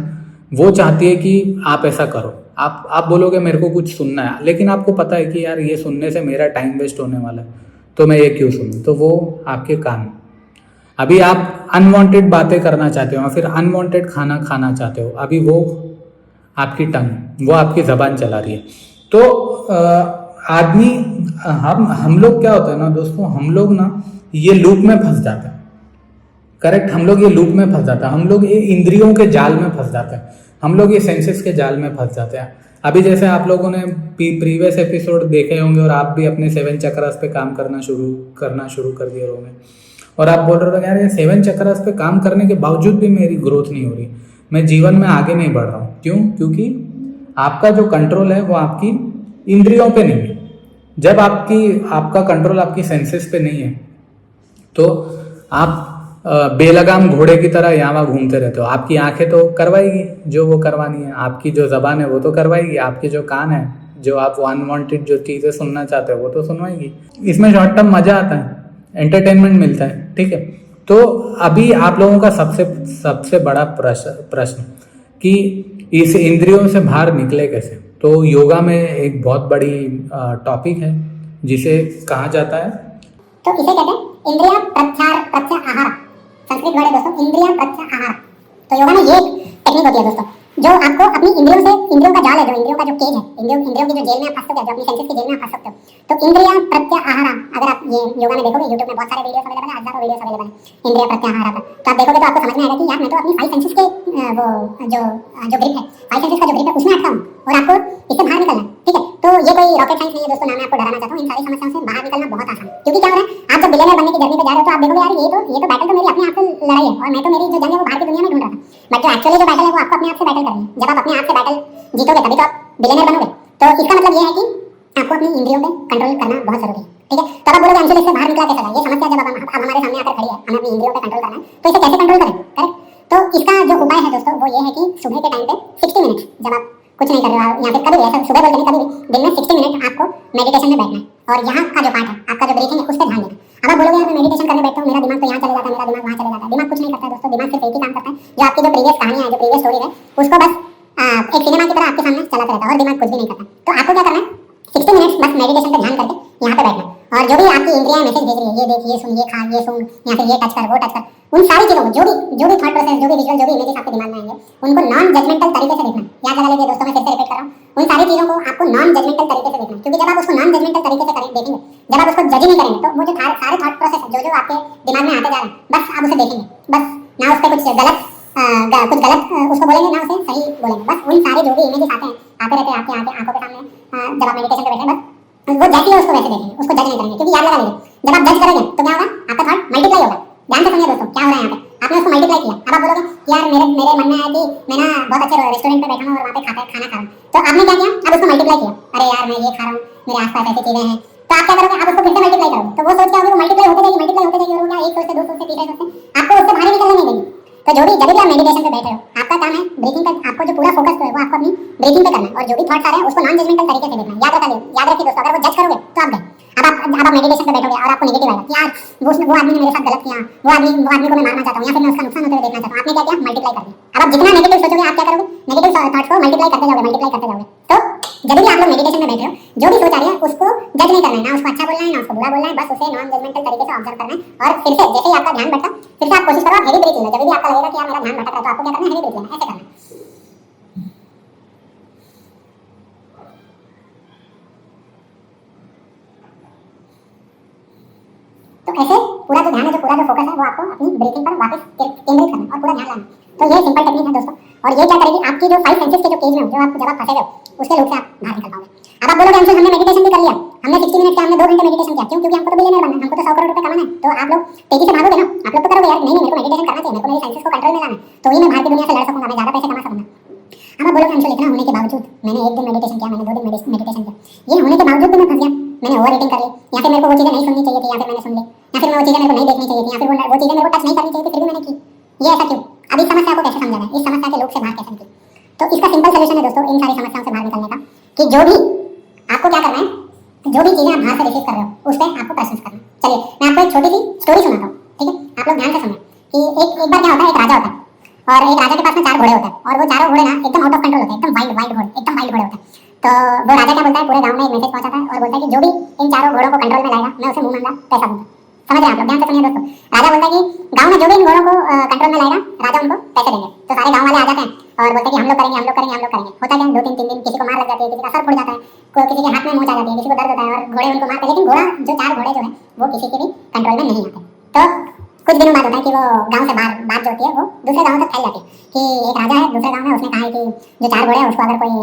वो चाहती है कि आप ऐसा करो। आप बोलोगे मेरे को कुछ सुनना है, लेकिन आपको पता है कि यार ये सुनने से मेरा टाइम वेस्ट होने वाला है, तो मैं ये क्यों सुनूं? तो वो आपके कान, अभी आप अनवांटेड बातें करना चाहते हो, फिर अनवांटेड खाना खाना चाहते हो, अभी वो आपकी टंग, वो आपकी ज़बान चला रही है। तो आदमी, हम लोग क्या होता है ना दोस्तों, हम लोग ना ये लूप में फंस जाते हैं। करेक्ट, हम लोग ये लूप में फंस जाते हैं, हम लोग ये इंद्रियों के जाल में फंस जाते हैं, हम लोग ये सेंसेस के जाल में फंस जाते हैं। अभी जैसे आप लोगों ने प्रीवियस एपिसोड देखे होंगे और आप भी अपने 7 चक्रास पे काम करना शुरू कर दिए होंगे, और आप बोल रहे हो यार ये 7 चक्रास पे काम करने के बावजूद भी मेरी ग्रोथ नहीं हो रही, मैं जीवन में आगे नहीं बढ़ रहा हूँ। क्यों? क्योंकि आपका जो कंट्रोल है वो आपकी इंद्रियों पे नहीं है। जब आपका कंट्रोल आपकी सेंसेस पे नहीं है तो आप बेलगाम घोड़े की तरह यहाँ वहाँ घूमते रहते हो। आपकी आंखें तो करवाएगी जो वो करवानी है, आपकी जो ज़बान है वो तो करवाएगी, आपके जो कान है, जो आप अनवांटेड जो चीज़ें सुनना चाहते हो वो तो सुनवाएगी। इसमें शॉर्ट टर्म मज़ा आता है, एंटरटेनमेंट मिलता है, ठीक है। तो अभी आप लोगों का सबसे बड़ा प्रश्न कि इस इंद्रियों से बाहर निकले कैसे, तो योगा में एक बहुत बड़ी टॉपिक है जिसे कहा जाता है, तो इसे कहते हैं इंद्रिय प्रत्याहार। संस्कृत वर्ड है दोस्तों, इंद्रिय प्रत्याहार। तो योगा में ये टेक्निक होती है दोस्तों, जो आपको अपनी इंद्रियों का जाल है, जो इंद्रियों का जो केज है, इंद्रियों की जो जेल में आप फंस सकते हो, जो अपनी सेंसेस की जेल में आप फंस सकते हो, तो इंद्रिय प्रत्याहार, अगर आप ये योगा में देखोगे, यूट्यूब में बहुत सारे वीडियोस अवेलेबल है, हजारों वीडियोस अवेलेबल है इंद्रिय प्रत्याहार का, तो आप देखोगे तो आपको समझ में आएगा कि यार मैं तो अपनी 5 सेंसेस के वो जो ग्रिप है, 5 सेंसेस का जो ग्रिप है उसमें अटका हूं और आपको इससे बाहर निकलना है, ठीक है। तो ये कोई रॉकेट साइंस नहीं है दोस्तों, ना मैं आपको डराना चाहता हूं, इन सारी समस्याओं से बाहर निकलना बहुत आसान है। क्योंकि क्या हो रहा है, आप जब बिलियनर बनने की जर्नी पे जा रहे हो तो आप देखोगे यार ये तो बैटल तो मेरी अपने आप से लड़ाई है, और मैं तो मेरी जो जंग है वो बाहर की दुनिया में ढूंढ रहा था, बट जो एक्चुअली जो बैटल है वो आपको अपने आप से बैटल करनी है। जब आप अपने आप से बैटल जीतोगे तभी तो आप बिलियनर बनोगे। तो इसका मतलब ये है कि आपको अपनी इंद्रियों पे कंट्रोल करना बहुत जरूरी है, ठीक है। तो आप बोलोगे अंशुल इससे बाहर निकला कैसे? ये समस्या जब अब हमारे सामने आकर खड़ी है, हमें अपनी इंद्रियों पे कंट्रोल करना है, तो इसे कैसे कंट्रोल करें? करेक्ट। तो इसका जो उपाय है दोस्तों वो ये है कि सुबह के टाइम पे 60 मिनट, जब आप कुछ नहीं कर रहे हो या फिर कभी भी ऐसा सुबह बोलते नहीं, कभी भी दिन में 60 मिनट आपको मेडिटेशन में बैठना है, और यहाँ का जो पार्ट है आपका जो ब्रीथिंग है उस पर ध्यान देना। अब आप बोलोगे यार मैं मेडिटेशन करने बैठता हूँ, मेरा दिमाग तो यहाँ चले जाता है, मेरा दिमाग वहाँ चले जाता है। दिमाग कुछ नहीं करता है दोस्तों, दिमाग सिर्फ एक ही काम करता है, जो आपकी जो प्रीवियस कहानियाँ है, जो प्रीवियस स्टोरी है, उसको बस एक सिनेमा की तरह आपके सामने चलाता रहता है, और दिमाग कुछ भी नहीं करता। तो आपको क्या करना है, 60 मिनट बस मेडिटेशन पे ध्यान करके यहाँ पे बैठना है, और जो भी आपकी इंद्रियां मैसेज भेज रही है, ये देख, ये सुन, ये खा, ये सुन, या फिर ये टच कर, वो टच कर, उन सारी चीजों को, जो भी थॉट प्रोसेस, जो भी विजुअल, जो भी इमेजेस आपके दिमाग में आएंगे, उनको नॉन जजमेंटल तरीके से देखना। याद लगा लीजिए दोस्तों, मैं फिर से रिपीट कर रहा हूँ, उन सारी चीजों को आपको नॉन जजमेंटल तरीके से देखना है। क्योंकि जब आप उसको नॉन जजमेंटल तरीके से देखेंगे, जब आप उसको जज नहीं करेंगे, तो वो जो सारे थॉट प्रोसेस जो आपके दिमाग में आते जा रहे हैं, बस आप उसे देखेंगे, बस ना उस पर कुछ गलत उसको बोलेंगे, ना उसे सही बोलेंगे, बस उन सारे जो भी इमेजेस आते रहते हैं आपकी आंखों के सामने, जब आप मेडिटेशन पे बैठे हैं, बस वो जैसे है उसको वैसे देखेंगे, उसको जज नहीं करेंगे। क्योंकि याद लगा लीजिए, जब आप जज करेंगे तो क्या होगा, आपका थॉट मल्टीप्लाई होगा। ध्यान से सुनिए दोस्तों, क्या हो रहा है यहाँ पे, आपने उसको मल्टीप्लाई किया। अब आप बोलोगे कि यार मेरे मन में आया कि मैं ना बहुत अच्छे रेस्टोरेंट पे बैठा हूँ और वहाँ पे खाना खा रहा हूँ, तो आपने क्या किया, अब उसको मल्टीप्लाई किया। अरे यार मैं ये खा रहा हूँ, मेरे आसपास ऐसी चीजें हैं, तो आप क्या करोगे, आप उसको फिर से मल्टीप्लाई करोगे। तो वो सोच क्या होगी, वो मल्टीप्लाई होते जाएगी और वो क्या एक सोच से, दो सोच से, तीसरे सोच से आपको उससे बाहर निकलने नहीं देगी। तो जो भी जब भी आप मेडिटेशन पे बैठे हो, आपका काम है ब्रीथिंग पे, आपको जो पूरा फोकस है वो आपको अपनी ब्रीथिंग पे करना है, और जो भी थॉट्स आ रहे हैं उसको नॉन जजमेंटल तरीके से देखना है। याद रखिए दोस्तों, अगर वो जज करोगे तो आप गए। अब आप मेडिटेशन पे बैठोगे और आपको नेगेटिव आएगा कि यार वो आदमी ने मेरे साथ गलत किया, वो आदमी को मैं मारना चाहता हूँ, या फिर मैं उसका नुकसान होते हुए देखना चाहता हूँ। आपने क्या किया, मल्टीप्लाई कर दिया। अब आप जितना नेगेटिव सोचोगे, आप क्या करोगे, नेगेटिव थॉट्स को मल्टीप्लाई करते जाओगे। तो जब भी आप लोग मेडिटेशन में बैठे हो, जो भी सोच आ रही है उसको जज नहीं करना है, ना उसको अच्छा बोलना है, ना उसको बुरा बोलना है, बस उसे नॉन जजमेंटल तरीके से ऑब्जर्व करना है। और फिर से जैसे ही आपका ध्यान भटका, फिर से आप कोशिश करो, हेवी ब्रीथ लेना। जब भी आपका लगेगा कि यार मेरा ध्यान भटक रहा है, तो आपको क्या करना है, हेवी ब्रीथ लेना, ऐसे करना है। तो ऐसे पूरा जो ध्यान है, जो पूरा जो फोकस है, वो आपको अपनी ब्रीथिंग पर वापस केंद्रित करना और पूरा ध्यान लाना। तो ये सिंपल टेक्निक है दोस्तों, और ये क्या करेगी, आपकी जो 5 सेंसेस के जो केज में हो, जब आप फंसे हो, उसके लूप से आप बाहर निकल पाओगे। अब आप बोलोगे हमसे हमने मेडिटेशन भी कर लिया, हमने 60 मिनट क्या, हमने 2 घंटे मेडिटेशन किया, क्यों? क्योंकि हमको तो बिलियनर बनना है, हमको तो 100 करोड़ रुपए कमाना है। तो आप लोग तेजी से भागोगे ना, आप लोग तो करोगे यार, नहीं मेरे को मेडिटेशन करना चाहिए, मेरे को मेरी सेंसेस को कंट्रोल में लाना है, तो ही मैं बाहर की दुनिया से लड़ सकूंगा, मैं ज्यादा पैसे कमा सकूंगा। अब आप बोलोगे अंशुल इतना होने के बावजूद, मैंने 1 दिन मेडिटेशन किया, मैंने 2 दिन मेडिटेशन किया, ये होने के बावजूद भी मैं फंस गया, मैंने ओवर ईटिंग कर ली, या फिर मेरे को वो चीजें नहीं सुननी चाहिए थी, या फिर मैंने सुन ली, या फिर वो चीजें मेरे को नहीं देखनी चाहिए थी, या फिर वो चीजें मेरे को टच नहीं करनी चाहिए थी, फिर भी मैंने की। ये ऐसा क्यों? अब इस समस्या को कैसे समझाना है, इस समस्या के लूप से बाहर कैसे निकलें? तो इसका सिंपल सॉल्यूशन है दोस्तों, इन सारी समस्याओं से बाहर निकलने का, कि जो भी आपको क्या करना है, जो भी चीजें आप बाहर से रिसीव कर रहे हो उस पर आपको प्रश्न करना है। चलिए मैं आपको एक छोटी सी स्टोरी सुनाता हूँ, ठीक है? आप लोग ध्यान से सुनना कि एक बार क्या होता है, एक राजा होता है, और एक राजा के पास में 4 घोड़े होते हैं, और वो चारों घोड़े ना एकदम आउट ऑफ कंट्रोल होते हैं, एकदम वाइल्ड घोड़े, एकदम वाइल्ड घोड़े होते हैं। तो वो राजा क्या बोलता है, पूरे गांव में एक मैसेज पहुंचाता है और बोलता है कि जो भी इन चारों घोड़ों को कंट्रोल में लाएगा, मैं उसे मुंह मांगा पैसा दूंगा। समझ रहे हैं आप लोग? ध्यान से सुनिए दोस्तों। राजा बोलता है कि गांव में जो भी इन घोड़ों को कंट्रोल में लाएगा राजा उनको पैसे देंगे। तो सारे गांव वाले आ जाते हैं और बोलते हैं कि हम लोग करेंगे, हम लोग करेंगे, हम लोग करेंगे। होता क्या, 2-3 दिन किसी को मार लग जाती है, किसी का सर फूट जाता है, कोई किसी के हाथ में मोच आ जाती है, किसी को दर्द होता है और घोड़े उनको मारते हैं। लेकिन घोड़ा जो 4 घोड़े जो है वो किसी के भी कंट्रोल में नहीं आते। तो कुछ दिनों बाद होता है कि वो गांव से बाहर बात जो होती है वो दूसरे गांव तक फैल जाती है कि एक राजा है दूसरे गांव में, उसने कहा है कि जो 4 घोड़े हैं उसको अगर कोई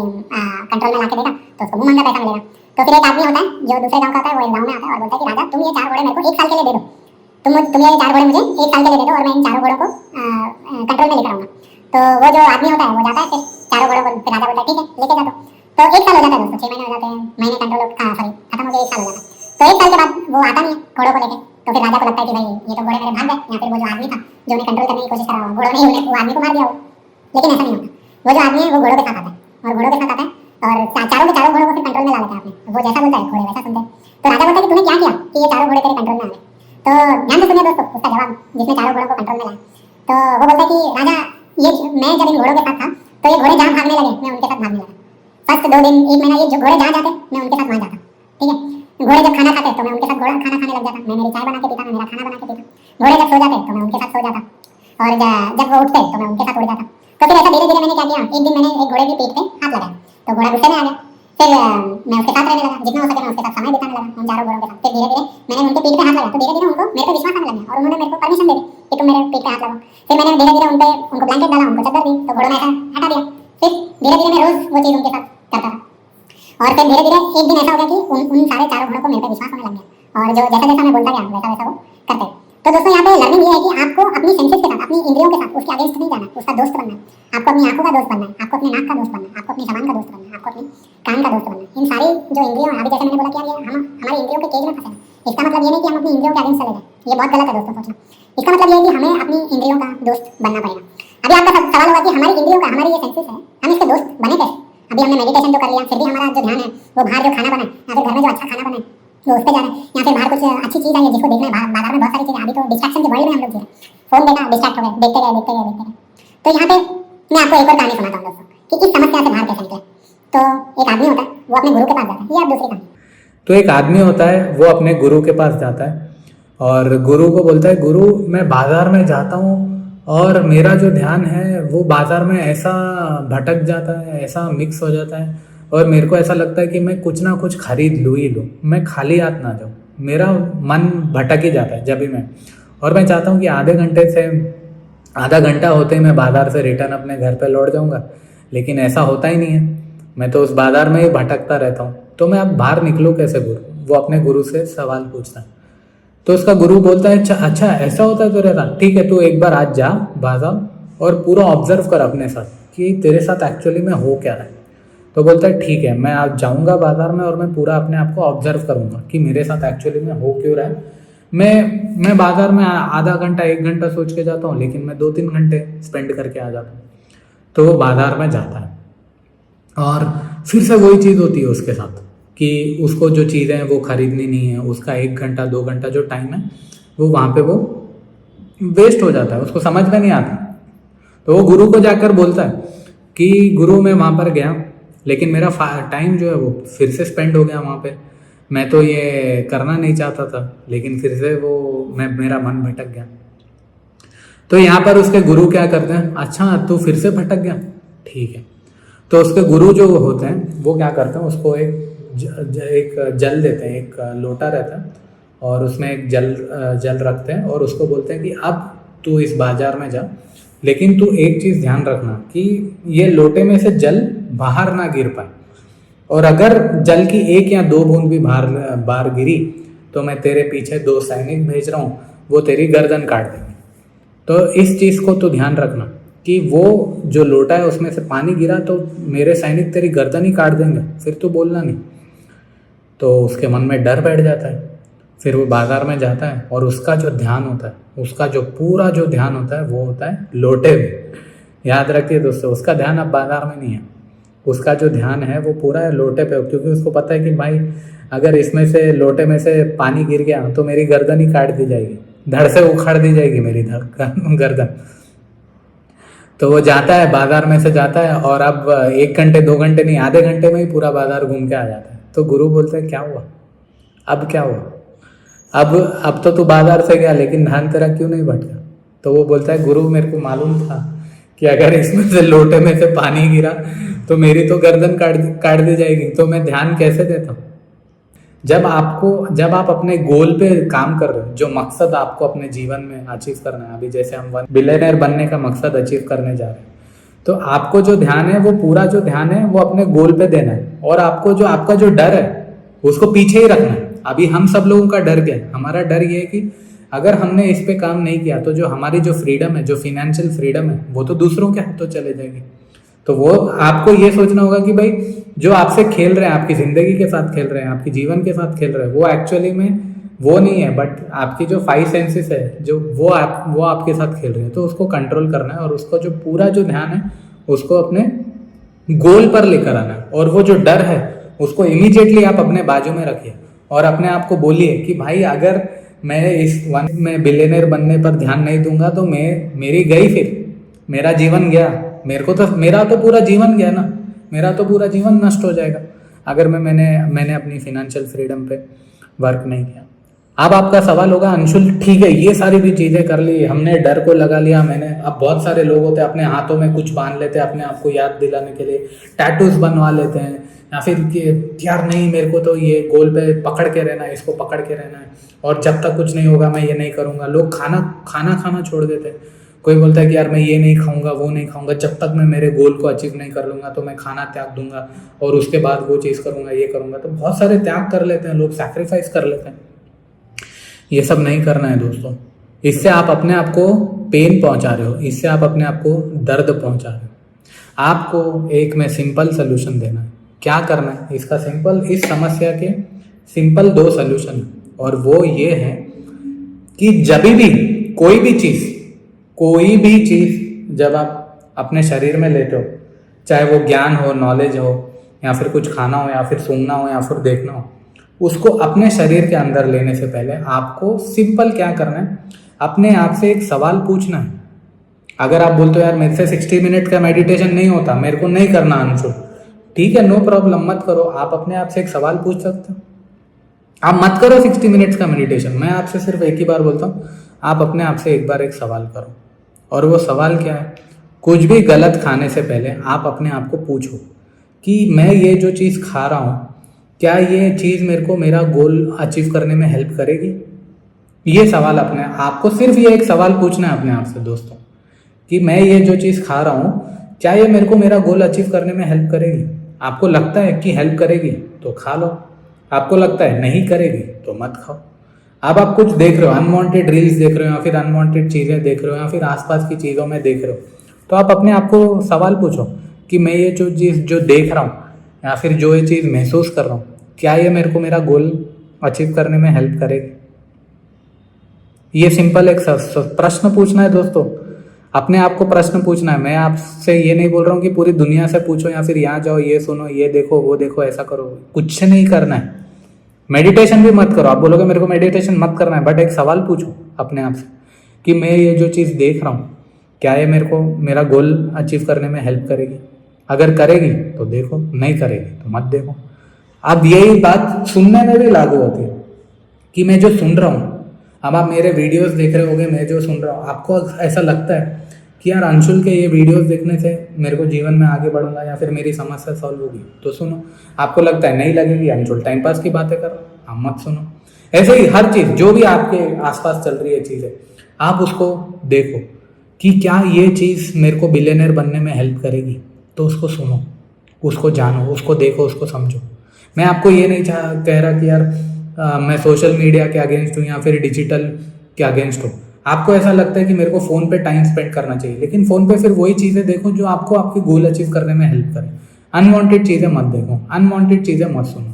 कंट्रोल में लाके देगा तो उसको मुंह मांगा पैसा मिलेगा। तो फिर एक आदमी होता है जो दूसरे गांव का होता है, वो एक गांव में आता है और बोलता है कि राजा तुम ये 4 घोड़े मेरे को 1 साल के लिए दे दो, तुम ये 4 घोड़े मुझे 1 साल के लिए दे दो और मैं इन 4 घोड़ों को कंट्रोल में लेकर आऊंगा। तो वो जो आदमी होता है वो जाता है, फिर 4 घोड़ों को फिर राजा बोलता है ठीक है लेके जा। तो 1 साल हो जाता है दोस्तों, 6 महीने हो जाते हैं, महीने कंट्रोल सॉरी खत्म हो गया, 1 साल हो जाता है। तो 1 साल के बाद वो आता नहीं है घोड़ों को लेके। तो फिर राजा को लगता है कि भाई ये तो घोड़े मेरे भाग गए, या फिर वो जो आदमी था जो उन्हें कंट्रोल करने की कोशिश कर रहा घोड़ों ने वो आदमी को मार दिया हो। लेकिन ऐसा नहीं होता, वो जो आदमी है वो घोड़ों के साथ आता है और घोड़ों के साथ आता है और चारों के चारों घोड़ों को फिर कंट्रोल में ला लेता है आपने। वो जैसा बोलता है घोड़े वैसा सुनते हैं। तो राजा बोलता है कि तूने क्या किया कि ये 4 घोड़े तेरे कंट्रोल में आ गए। तो ध्यान से सुनिए दोस्तों उसका जवाब, जिसने 4 घोड़ों को कंट्रोल में लाया। तो वो बोलता है कि राजा ये मैं जब इन घोड़ों के साथ था तो ये घोड़े जहाँ भागने लगे मैं उनके साथ भागने लगा। फर्स्ट 2 दिन 1 महीना ये जो घोड़े जहाँ जाते मैं उनके साथ वहाँ जाता, ठीक है। घोड़े जब खाना खाते तो मैं उनके साथ घोड़ा खाना खाने लग जाता, मैं मेरी चाय बना के पीता, मैं मेरा खाना बना के पीता। घोड़े जब सो जाते तो मैं उनके साथ सो जाता और जब वो उठते तो मैं उनके साथ उड़ जाता। तो फिर ऐसा धीरे धीरे मैंने क्या किया, एक दिन मैंने एक घोड़े की पीठ पे हाथ लगाया तो घोड़ा गुस्से में आ गया। फिर मैं उसके साथ रहने लगा, जितना हो सके मैं उसके साथ समय बिताने लगा उन 4 घोड़ों के साथ। फिर धीरे धीरे मैंने उनके पीठ पे हाथ लगाया तो धीरे धीरे उनको मेरे पे विश्वास आने लगा और उन्होंने मेरे को परमिशन दे दी कि तुम मेरे पीठ पे हाथ लगाओ। फिर मैंने धीरे धीरे उनको ब्लैंकेट डाला, उनको चादर दी तो घोड़ों ने ऐसा हटा दिया। फिर धीरे धीरे मैं रोज वो चीज़ उनके साथ करता था और फिर धीरे धीरे एक दिन ऐसा हो गया कि उन सारे 4 घोड़ों को मेरे पे विश्वास होने लग गया और जो जैसा जैसा मैं बोलता गया वैसा वैसा वो करते। तो दोस्तों यहाँ पे लर्निंग ये है कि आपको अपनी सेंसेस के साथ, अपनी इंद्रियों के साथ उसके अगेंस्ट नहीं जाना है, उसका दोस्त बनना है। आपको अपनी आंखों का दोस्त बनना है, आपको अपने नाक का दोस्त बनना है, आपको अपनी जबान का दोस्त बनना है, आपको अपनी कान का दोस्त बनना है। इन सारी जो इंद्रियों अभी जैसे मैंने बोला कि यार हम हमारी इंद्रियों के केज में फंसे हैं, इसका मतलब ये नहीं कि हम अपनी इंद्रियों के अगेंस्ट चले जाए, ये बहुत गलत है दोस्तों सोचना। इसका मतलब ये है कि हमें अपनी इंद्रियों का दोस्त बनना पड़ेगा। अभी आपका सवाल होगा कि हमारी इंद्रियों का, हमारी ये सेंसेस है, हम इसके दोस्त बने कैसे। अभी हमने मेडिटेशन तो कर लिया, फिर भी हमारा जो ध्यान है वो बाहर जो खाना बना है या फिर घर में जो अच्छा खाना बना है वो उस पर जा रहा है, या फिर बाहर कुछ अच्छी चीज़ आई है जिसको देखना है। बाजार में बहुत सारी चीज़ें, अभी तो डिस्ट्रैक्शन के वर्ल्ड में हम लोग जी रहे हैं, फोन देखा डिस्ट्रैक्ट हो गए, देखते गए। तो यहाँ पे मैं आपको एक और कहानी सुनाता हूँ दोस्तों कि इस समस्या से बाहर कैसे निकले। तो एक आदमी होता है वो अपने गुरु के पास जाता है, ये आप दूसरी कहानी। तो एक आदमी होता है वो अपने गुरु के पास जाता है और गुरु को बोलता है गुरु मैं बाजार में जाता हूँ और मेरा जो ध्यान है वो बाजार में ऐसा भटक जाता है, ऐसा मिक्स हो जाता है और मेरे को ऐसा लगता है कि मैं कुछ ना कुछ खरीद लूँ ही लूँ, मैं खाली हाथ ना जाऊँ, मेरा मन भटक ही जाता है जब भी मैं। और मैं चाहता हूँ कि आधा घंटा होते ही मैं बाजार से रिटर्न अपने घर पे लौट जाऊँगा, लेकिन ऐसा होता ही नहीं है, मैं तो उस बाजार में ही भटकता रहता हूँ। तो मैं अब बाहर निकलूँ कैसे गुरु, वो अपने गुरु से सवाल पूछता है। तो उसका गुरु बोलता है अच्छा ऐसा होता है तेरे साथ, ठीक है तू एक बार आज जा बाजार और पूरा ऑब्जर्व कर अपने साथ कि तेरे साथ एक्चुअली में हो क्या रहा है। तो बोलता है ठीक है मैं आज जाऊंगा बाजार में और मैं पूरा अपने आप को ऑब्जर्व करूंगा कि मेरे साथ एक्चुअली में हो क्यों रहा है। मैं बाजार में आधा घंटा 1 घंटा सोच के जाता हूँ, लेकिन मैं 2-3 घंटे स्पेंड करके आ जाता हूँ। तो वो बाजार में जाता है और फिर से वही चीज़ होती है उसके साथ कि उसको जो चीज़ें हैं वो खरीदनी नहीं है, उसका 1 घंटा 2 घंटा जो टाइम है वो वहाँ पे वो वेस्ट हो जाता है, उसको समझ में नहीं आता। तो वो गुरु को जाकर बोलता है कि गुरु मैं वहाँ पर गया लेकिन मेरा टाइम जो है वो फिर से स्पेंड हो गया वहाँ पे, मैं तो ये करना नहीं चाहता था लेकिन फिर से वो मेरा मन भटक गया। तो यहाँ पर उसके गुरु क्या करते हैं, अच्छा तू फिर से भटक गया, ठीक है। तो उसके गुरु जो होते हैं वो क्या करते हैं, उसको एक जल देते हैं, एक लोटा रहता है और उसमें एक जल रखते हैं और उसको बोलते हैं कि अब तू इस बाजार में जा, लेकिन तू एक चीज़ ध्यान रखना कि ये लोटे में से जल बाहर ना गिर पाए, और अगर जल की 1 या 2 बूंद भी बाहर गिरी तो मैं तेरे पीछे 2 सैनिक भेज रहा हूँ, वो तेरी गर्दन काट देंगे। तो इस चीज़ को तो ध्यान रखना कि वो जो लोटा है उसमें से पानी गिरा तो मेरे सैनिक तेरी गर्दन ही काट देंगे, फिर तो बोलना नहीं। तो उसके मन में डर बैठ जाता है, फिर वो बाजार में जाता है और उसका जो ध्यान होता है, उसका जो पूरा जो ध्यान होता है वो होता है लोटे में। याद रखिए दोस्तों, उसका ध्यान अब बाजार में नहीं है, उसका जो ध्यान है वो पूरा है लोटे पे, क्योंकि उसको पता है कि भाई अगर इसमें से लोटे में से पानी गिर गया तो मेरी गर्दन ही काट दी जाएगी, धड़ से उखड़ दी जाएगी मेरी गर्दन। तो वो जाता है बाजार में से जाता है और अब 1 घंटे 2 घंटे नहीं, आधे घंटे में ही पूरा बाजार घूम के आ जाता है। तो गुरु बोलते हैं क्या हुआ, अब क्या हुआ, अब तो तू बाजार से गया लेकिन ध्यान तेरा क्यों नहीं भटका, तो वो बोलता है गुरु मेरे को मालूम था कि अगर इसमें से लोटे में से पानी गिरा तो मेरी तो गर्दन काट दी जाएगी, तो मैं ध्यान कैसे देता हूँ। जब आप अपने गोल पे काम कर रहे हो, जो मकसद आपको अपने जीवन में अचीव करना है, अभी जैसे हम बिलियनर बनने का मकसद अचीव करने जा रहे हैं, तो आपको जो ध्यान है वो पूरा जो ध्यान है वो अपने गोल पे देना है, और आपको जो आपका जो डर है उसको पीछे ही रखना है। अभी हम सब लोगों का डर क्या है? हमारा डर ये है कि अगर हमने इस पे काम नहीं किया तो जो हमारी जो फ्रीडम है, जो फिनेंशियल फ्रीडम है, वो तो दूसरों के हाथों चले जाएगी। तो वो आपको ये सोचना होगा कि भाई जो आपसे खेल रहे हैं, आपकी ज़िंदगी के साथ खेल रहे हैं, आपकी जीवन के साथ खेल रहे हैं, वो एक्चुअली में वो नहीं है, बट आपकी जो 5 सेंसेस है जो वो आपके साथ खेल रहे हैं। तो उसको कंट्रोल करना है और उसको जो पूरा जो ध्यान है उसको अपने गोल पर लेकर आना है। और वो जो डर है उसको इमीडिएटली आप अपने बाजू में रखिए और अपने आप को बोलिए कि भाई अगर मैं बिलियनर बनने पर ध्यान नहीं दूंगा तो मेरी गई, फिर मेरा जीवन गया, मेरा तो पूरा जीवन गया ना, मेरा तो पूरा जीवन नष्ट हो जाएगा अगर मैंने अपनी फिनेंशियल फ्रीडम पे वर्क नहीं किया। अब आपका सवाल होगा अंशुल ठीक है ये सारी भी चीज़ें कर ली, हमने डर को लगा लिया, अब बहुत सारे लोग होते हैं अपने हाथों में कुछ बांध लेते हैं अपने आप को याद दिलाने के लिए, टैटूज बनवा लेते हैं, या फिर कि यार नहीं मेरे को तो ये गोल पे पकड़ के रहना है, इसको पकड़ के रहना है, और जब तक कुछ नहीं होगा मैं ये नहीं करूँगा। लोग खाना छोड़ देते हैं। कोई बोलता है कि यार मैं ये नहीं खाऊंगा, वो नहीं खाऊंगा, जब तक मैं मेरे गोल को अचीव नहीं कर लूँगा तो मैं खाना त्याग दूंगा और उसके बाद वो चीज़ करूँगा, ये करूँगा। तो बहुत सारे त्याग कर लेते हैं लोग, सैक्रिफाइस कर लेते हैं। ये सब नहीं करना है दोस्तों। इससे आप अपने आप को पेन पहुंचा रहे हो, इससे आप अपने आप को दर्द पहुंचा रहे हो। आपको एक मैं सिंपल सोल्यूशन देना है। क्या करना है इसका सिंपल, इस समस्या के सिंपल 2 सोल्यूशन है, और वो ये है कि जब भी कोई भी चीज़ जब आप अपने शरीर में लेते हो, चाहे वो ज्ञान हो, नॉलेज हो, या फिर कुछ खाना हो, या फिर सूंघना हो, या फिर देखना हो, उसको अपने शरीर के अंदर लेने से पहले आपको सिंपल क्या करना है, अपने आप से एक सवाल पूछना है। अगर आप बोलते हो यार मेरे से 60 मिनट का मेडिटेशन नहीं होता, मेरे को नहीं करना अंशु, ठीक है, नो प्रॉब्लम, मत करो। आप अपने आप से एक सवाल पूछ सकते हो। आप मत करो 60 मिनट्स का मेडिटेशन, मैं आपसे सिर्फ एक ही बार बोलता हूँ, आप अपने आप से एक बार एक सवाल करो। और वो सवाल क्या है, कुछ भी गलत खाने से पहले आप अपने आप को पूछो कि मैं ये जो चीज़ खा रहा हूँ, क्या ये चीज़ मेरे को मेरा गोल अचीव करने में हेल्प करेगी? ये सवाल अपने आपको सिर्फ ये एक सवाल पूछना है अपने आप से दोस्तों, कि मैं ये जो चीज़ खा रहा हूँ क्या ये मेरे को मेरा गोल अचीव करने में हेल्प करेगी? आपको लगता है कि हेल्प करेगी तो खा लो, आपको लगता है नहीं करेगी तो मत खाओ। अब आप कुछ देख रहे हो, अनवांटेड रील्स देख रहे हो, या फिर अनवांटेड चीज़ें देख रहे हो, या फिर आसपास की चीज़ों में देख रहे हो, तो आप अपने आप को सवाल पूछो कि मैं ये जो चीज़ जो देख रहा हूँ या फिर जो ये चीज़ महसूस कर रहा हूँ, क्या ये मेरे को मेरा गोल अचीव करने में हेल्प करेगी? ये सिंपल एक प्रश्न पूछना है दोस्तों, अपने आप को प्रश्न पूछना है। मैं आपसे ये नहीं बोल रहा हूँ कि पूरी दुनिया से पूछो, या फिर यहाँ जाओ, ये सुनो, ये देखो, वो देखो, ऐसा करो, कुछ नहीं करना है। मेडिटेशन भी मत करो। आप बोलोगे मेरे को मेडिटेशन मत करना है, बट एक सवाल पूछो अपने आप से कि मैं ये जो चीज़ देख रहा हूँ, क्या ये मेरे को मेरा गोल अचीव करने में हेल्प करेगी? अगर करेगी तो देखो, नहीं करेगी तो मत देखो। अब यही बात सुनने में भी लागू होती है कि मैं जो सुन रहा हूँ, अब आप मेरे वीडियोस देख रहे होगे, मैं जो सुन रहा हूँ, आपको ऐसा लगता है कि यार अंशुल के ये वीडियोस देखने से मेरे को जीवन में आगे बढ़ूंगा या फिर मेरी समस्या सॉल्व होगी, तो सुनो। आपको लगता है नहीं लगेगी, अंशुल टाइम पास की बातें कर रहा हूँ, आप मत सुनो। ऐसे ही हर चीज़ जो भी आपके आसपास चल रही है चीज़ें, आप उसको देखो कि क्या ये चीज़ मेरे को बिलियनर बनने में हेल्प करेगी, तो उसको सुनो, उसको जानो, उसको देखो, उसको समझो। मैं आपको ये नहीं कह रहा कि यार मैं सोशल मीडिया के अगेंस्ट हूँ या फिर डिजिटल के अगेंस्ट हूँ। आपको ऐसा लगता है कि मेरे को फ़ोन पे टाइम स्पेंड करना चाहिए, लेकिन फ़ोन पे फिर वही चीज़ें देखो जो आपको आपके गोल अचीव करने में हेल्प करे। अनवांटेड चीज़ें मत देखो, अनवांटेड चीज़ें मत सुनो।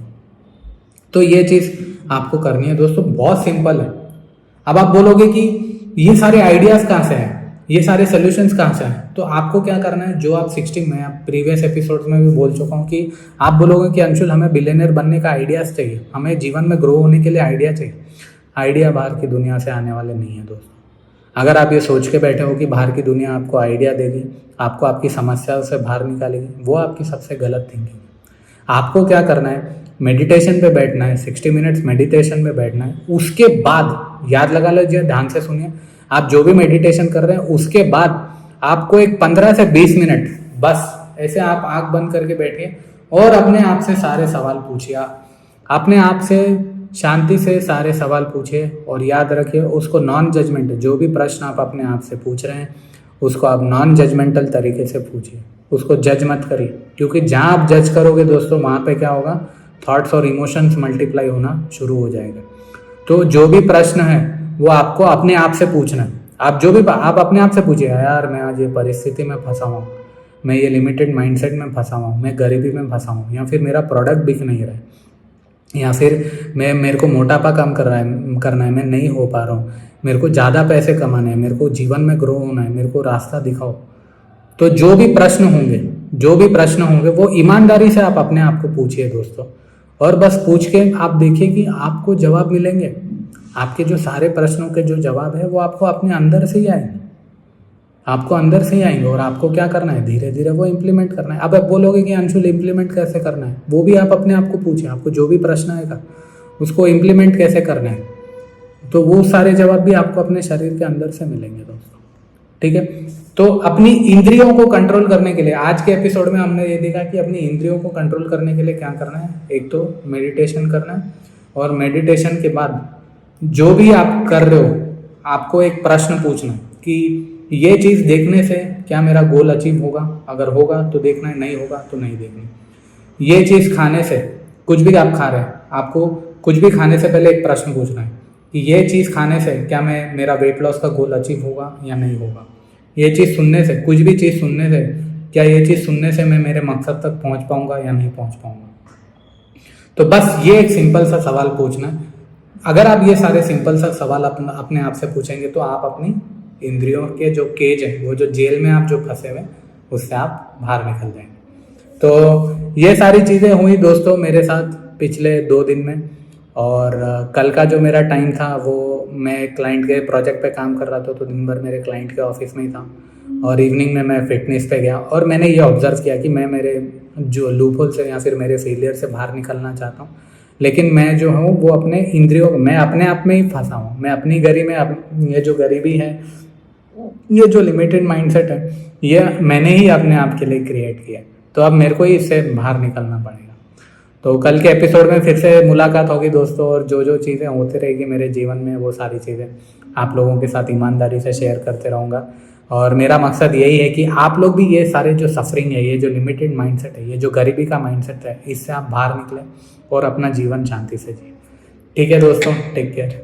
तो ये चीज़ आपको करनी है दोस्तों, बहुत सिंपल है। अब आप बोलोगे कि ये सारे आइडियाज़ कहाँ से हैं, ये सारे सोल्यूशंस कहाँ से हैं, तो आपको क्या करना है, जो आप 60 में प्रीवियस एपिसोड्स में भी बोल चुका हूँ कि आप बोलोगे कि अंशुल हमें बिलियनर बनने का आइडियाज़ चाहिए, हमें जीवन में ग्रो होने के लिए आइडिया चाहिए। आइडिया बाहर की दुनिया से आने वाले नहीं है दोस्तों। अगर आप ये सोच के बैठे हो कि बाहर की दुनिया आपको आइडिया देगी, आपको आपकी समस्याओं से बाहर निकालेगी, वो आपकी सबसे गलत थिंकिंग है। आपको क्या करना है, मेडिटेशन पे बैठना है, 60 मिनट्स मेडिटेशन में बैठना है। उसके बाद याद लगा लीजिए, ध्यान से सुनिए, आप जो भी मेडिटेशन कर रहे हैं उसके बाद आपको एक 15 से 20 मिनट बस ऐसे आप आंख बंद करके बैठिए और अपने आप से सारे सवाल पूछिए। अपने आप से शांति से सारे सवाल पूछिए और याद रखिए उसको नॉन जजमेंटल, जो भी प्रश्न आप अपने आप से पूछ रहे हैं उसको आप नॉन जजमेंटल तरीके से पूछिए, उसको जज मत करिए, क्योंकि जहाँ आप जज करोगे दोस्तों वहाँ पे क्या होगा, थॉट्स और इमोशंस मल्टीप्लाई होना शुरू हो जाएगा। तो जो भी प्रश्न है वो आपको अपने आप से पूछना है। आप अपने आप से पूछिए, यार मैं आज ये परिस्थिति में फंसा हुआ हूँ, मैं ये लिमिटेड माइंडसेट में फंसा हुआ हूँ, मैं गरीबी में फंसा हूँ, या फिर मेरा प्रोडक्ट बिक नहीं रहा है, या फिर मेरे को मोटापा कम करना है, मैं नहीं हो पा रहा हूँ, मेरे को ज़्यादा पैसे कमाने हैं, मेरे को जीवन में ग्रो होना है, मेरे को रास्ता दिखाओ। तो जो भी प्रश्न होंगे वो ईमानदारी से आप अपने आप को पूछिए दोस्तों, और बस पूछ के आप देखिए कि आपको जवाब मिलेंगे। आपके जो सारे प्रश्नों के जो जवाब है वो आपको अपने अंदर से ही आएंगे, और आपको क्या करना है, धीरे धीरे वो इम्प्लीमेंट करना है। अब आप बोलोगे कि अंशुल इम्प्लीमेंट कैसे करना है, वो भी आप अपने आप को पूछें। आपको जो भी प्रश्न आएगा उसको इम्प्लीमेंट कैसे करना है, तो वो सारे जवाब भी आपको अपने शरीर के अंदर से मिलेंगे दोस्तों। ठीक है, तो अपनी इंद्रियों को कंट्रोल करने के लिए आज के एपिसोड में हमने ये देखा कि अपनी इंद्रियों को कंट्रोल करने के लिए क्या करना है। एक तो मेडिटेशन करना है, और मेडिटेशन के बाद जो भी आप कर रहे हो आपको एक प्रश्न पूछना है कि ये चीज़ देखने से क्या मेरा गोल अचीव होगा, अगर होगा तो देखना है, नहीं होगा तो नहीं देखनी। ये चीज़ खाने से, कुछ भी आप खा रहे हैं, आपको कुछ भी खाने से पहले एक प्रश्न पूछना है कि ये चीज़ खाने से क्या मेरा वेट लॉस का गोल अचीव होगा या नहीं होगा। ये चीज़ सुनने से, कुछ भी चीज़ सुनने से, क्या ये चीज़ सुनने से मैं मेरे मकसद तक पहुंच पाऊंगा या नहीं पहुंच पाऊंगा। तो बस ये एक सिंपल सा सवाल पूछना है। अगर आप ये सारे सिंपल सा सवाल अपने आप से पूछेंगे तो आप अपनी इंद्रियों के जो केज है, वो जो जेल में आप जो फंसे हुए, उससे आप बाहर निकल जाएंगे। तो ये सारी चीज़ें हुई दोस्तों मेरे साथ पिछले 2 दिन में, और कल का जो मेरा टाइम था वो मैं क्लाइंट के प्रोजेक्ट पे काम कर रहा था, तो दिन भर मेरे क्लाइंट के ऑफिस में ही था, और इवनिंग में मैं फिटनेस पे गया। और मैंने ये ऑब्जर्व किया कि मैं मेरे जो लूपहोल से या फिर मेरे फेलियर से बाहर निकलना चाहता हूँ, लेकिन मैं जो हूँ वो अपने इंद्रियों, मैं अपने आप में ही फंसा हूँ। मैं अपनी ये जो गरीबी है, ये जो लिमिटेड माइंडसेट है, ये मैंने ही अपने आप के लिए क्रिएट किया। तो अब मेरे को ही इससे बाहर निकलना पड़ेगा। तो कल के एपिसोड में फिर से मुलाकात होगी दोस्तों, और जो चीज़ें होती रहेगी मेरे जीवन में वो सारी चीज़ें आप लोगों के साथ ईमानदारी से शेयर करते रहूँगा। और मेरा मकसद यही है कि आप लोग भी ये सारे जो सफरिंग है, ये जो लिमिटेड माइंडसेट है, ये जो गरीबी का माइंडसेट है, इससे आप बाहर निकलें और अपना जीवन शांति से जिए। ठीक है दोस्तों, टेक केयर।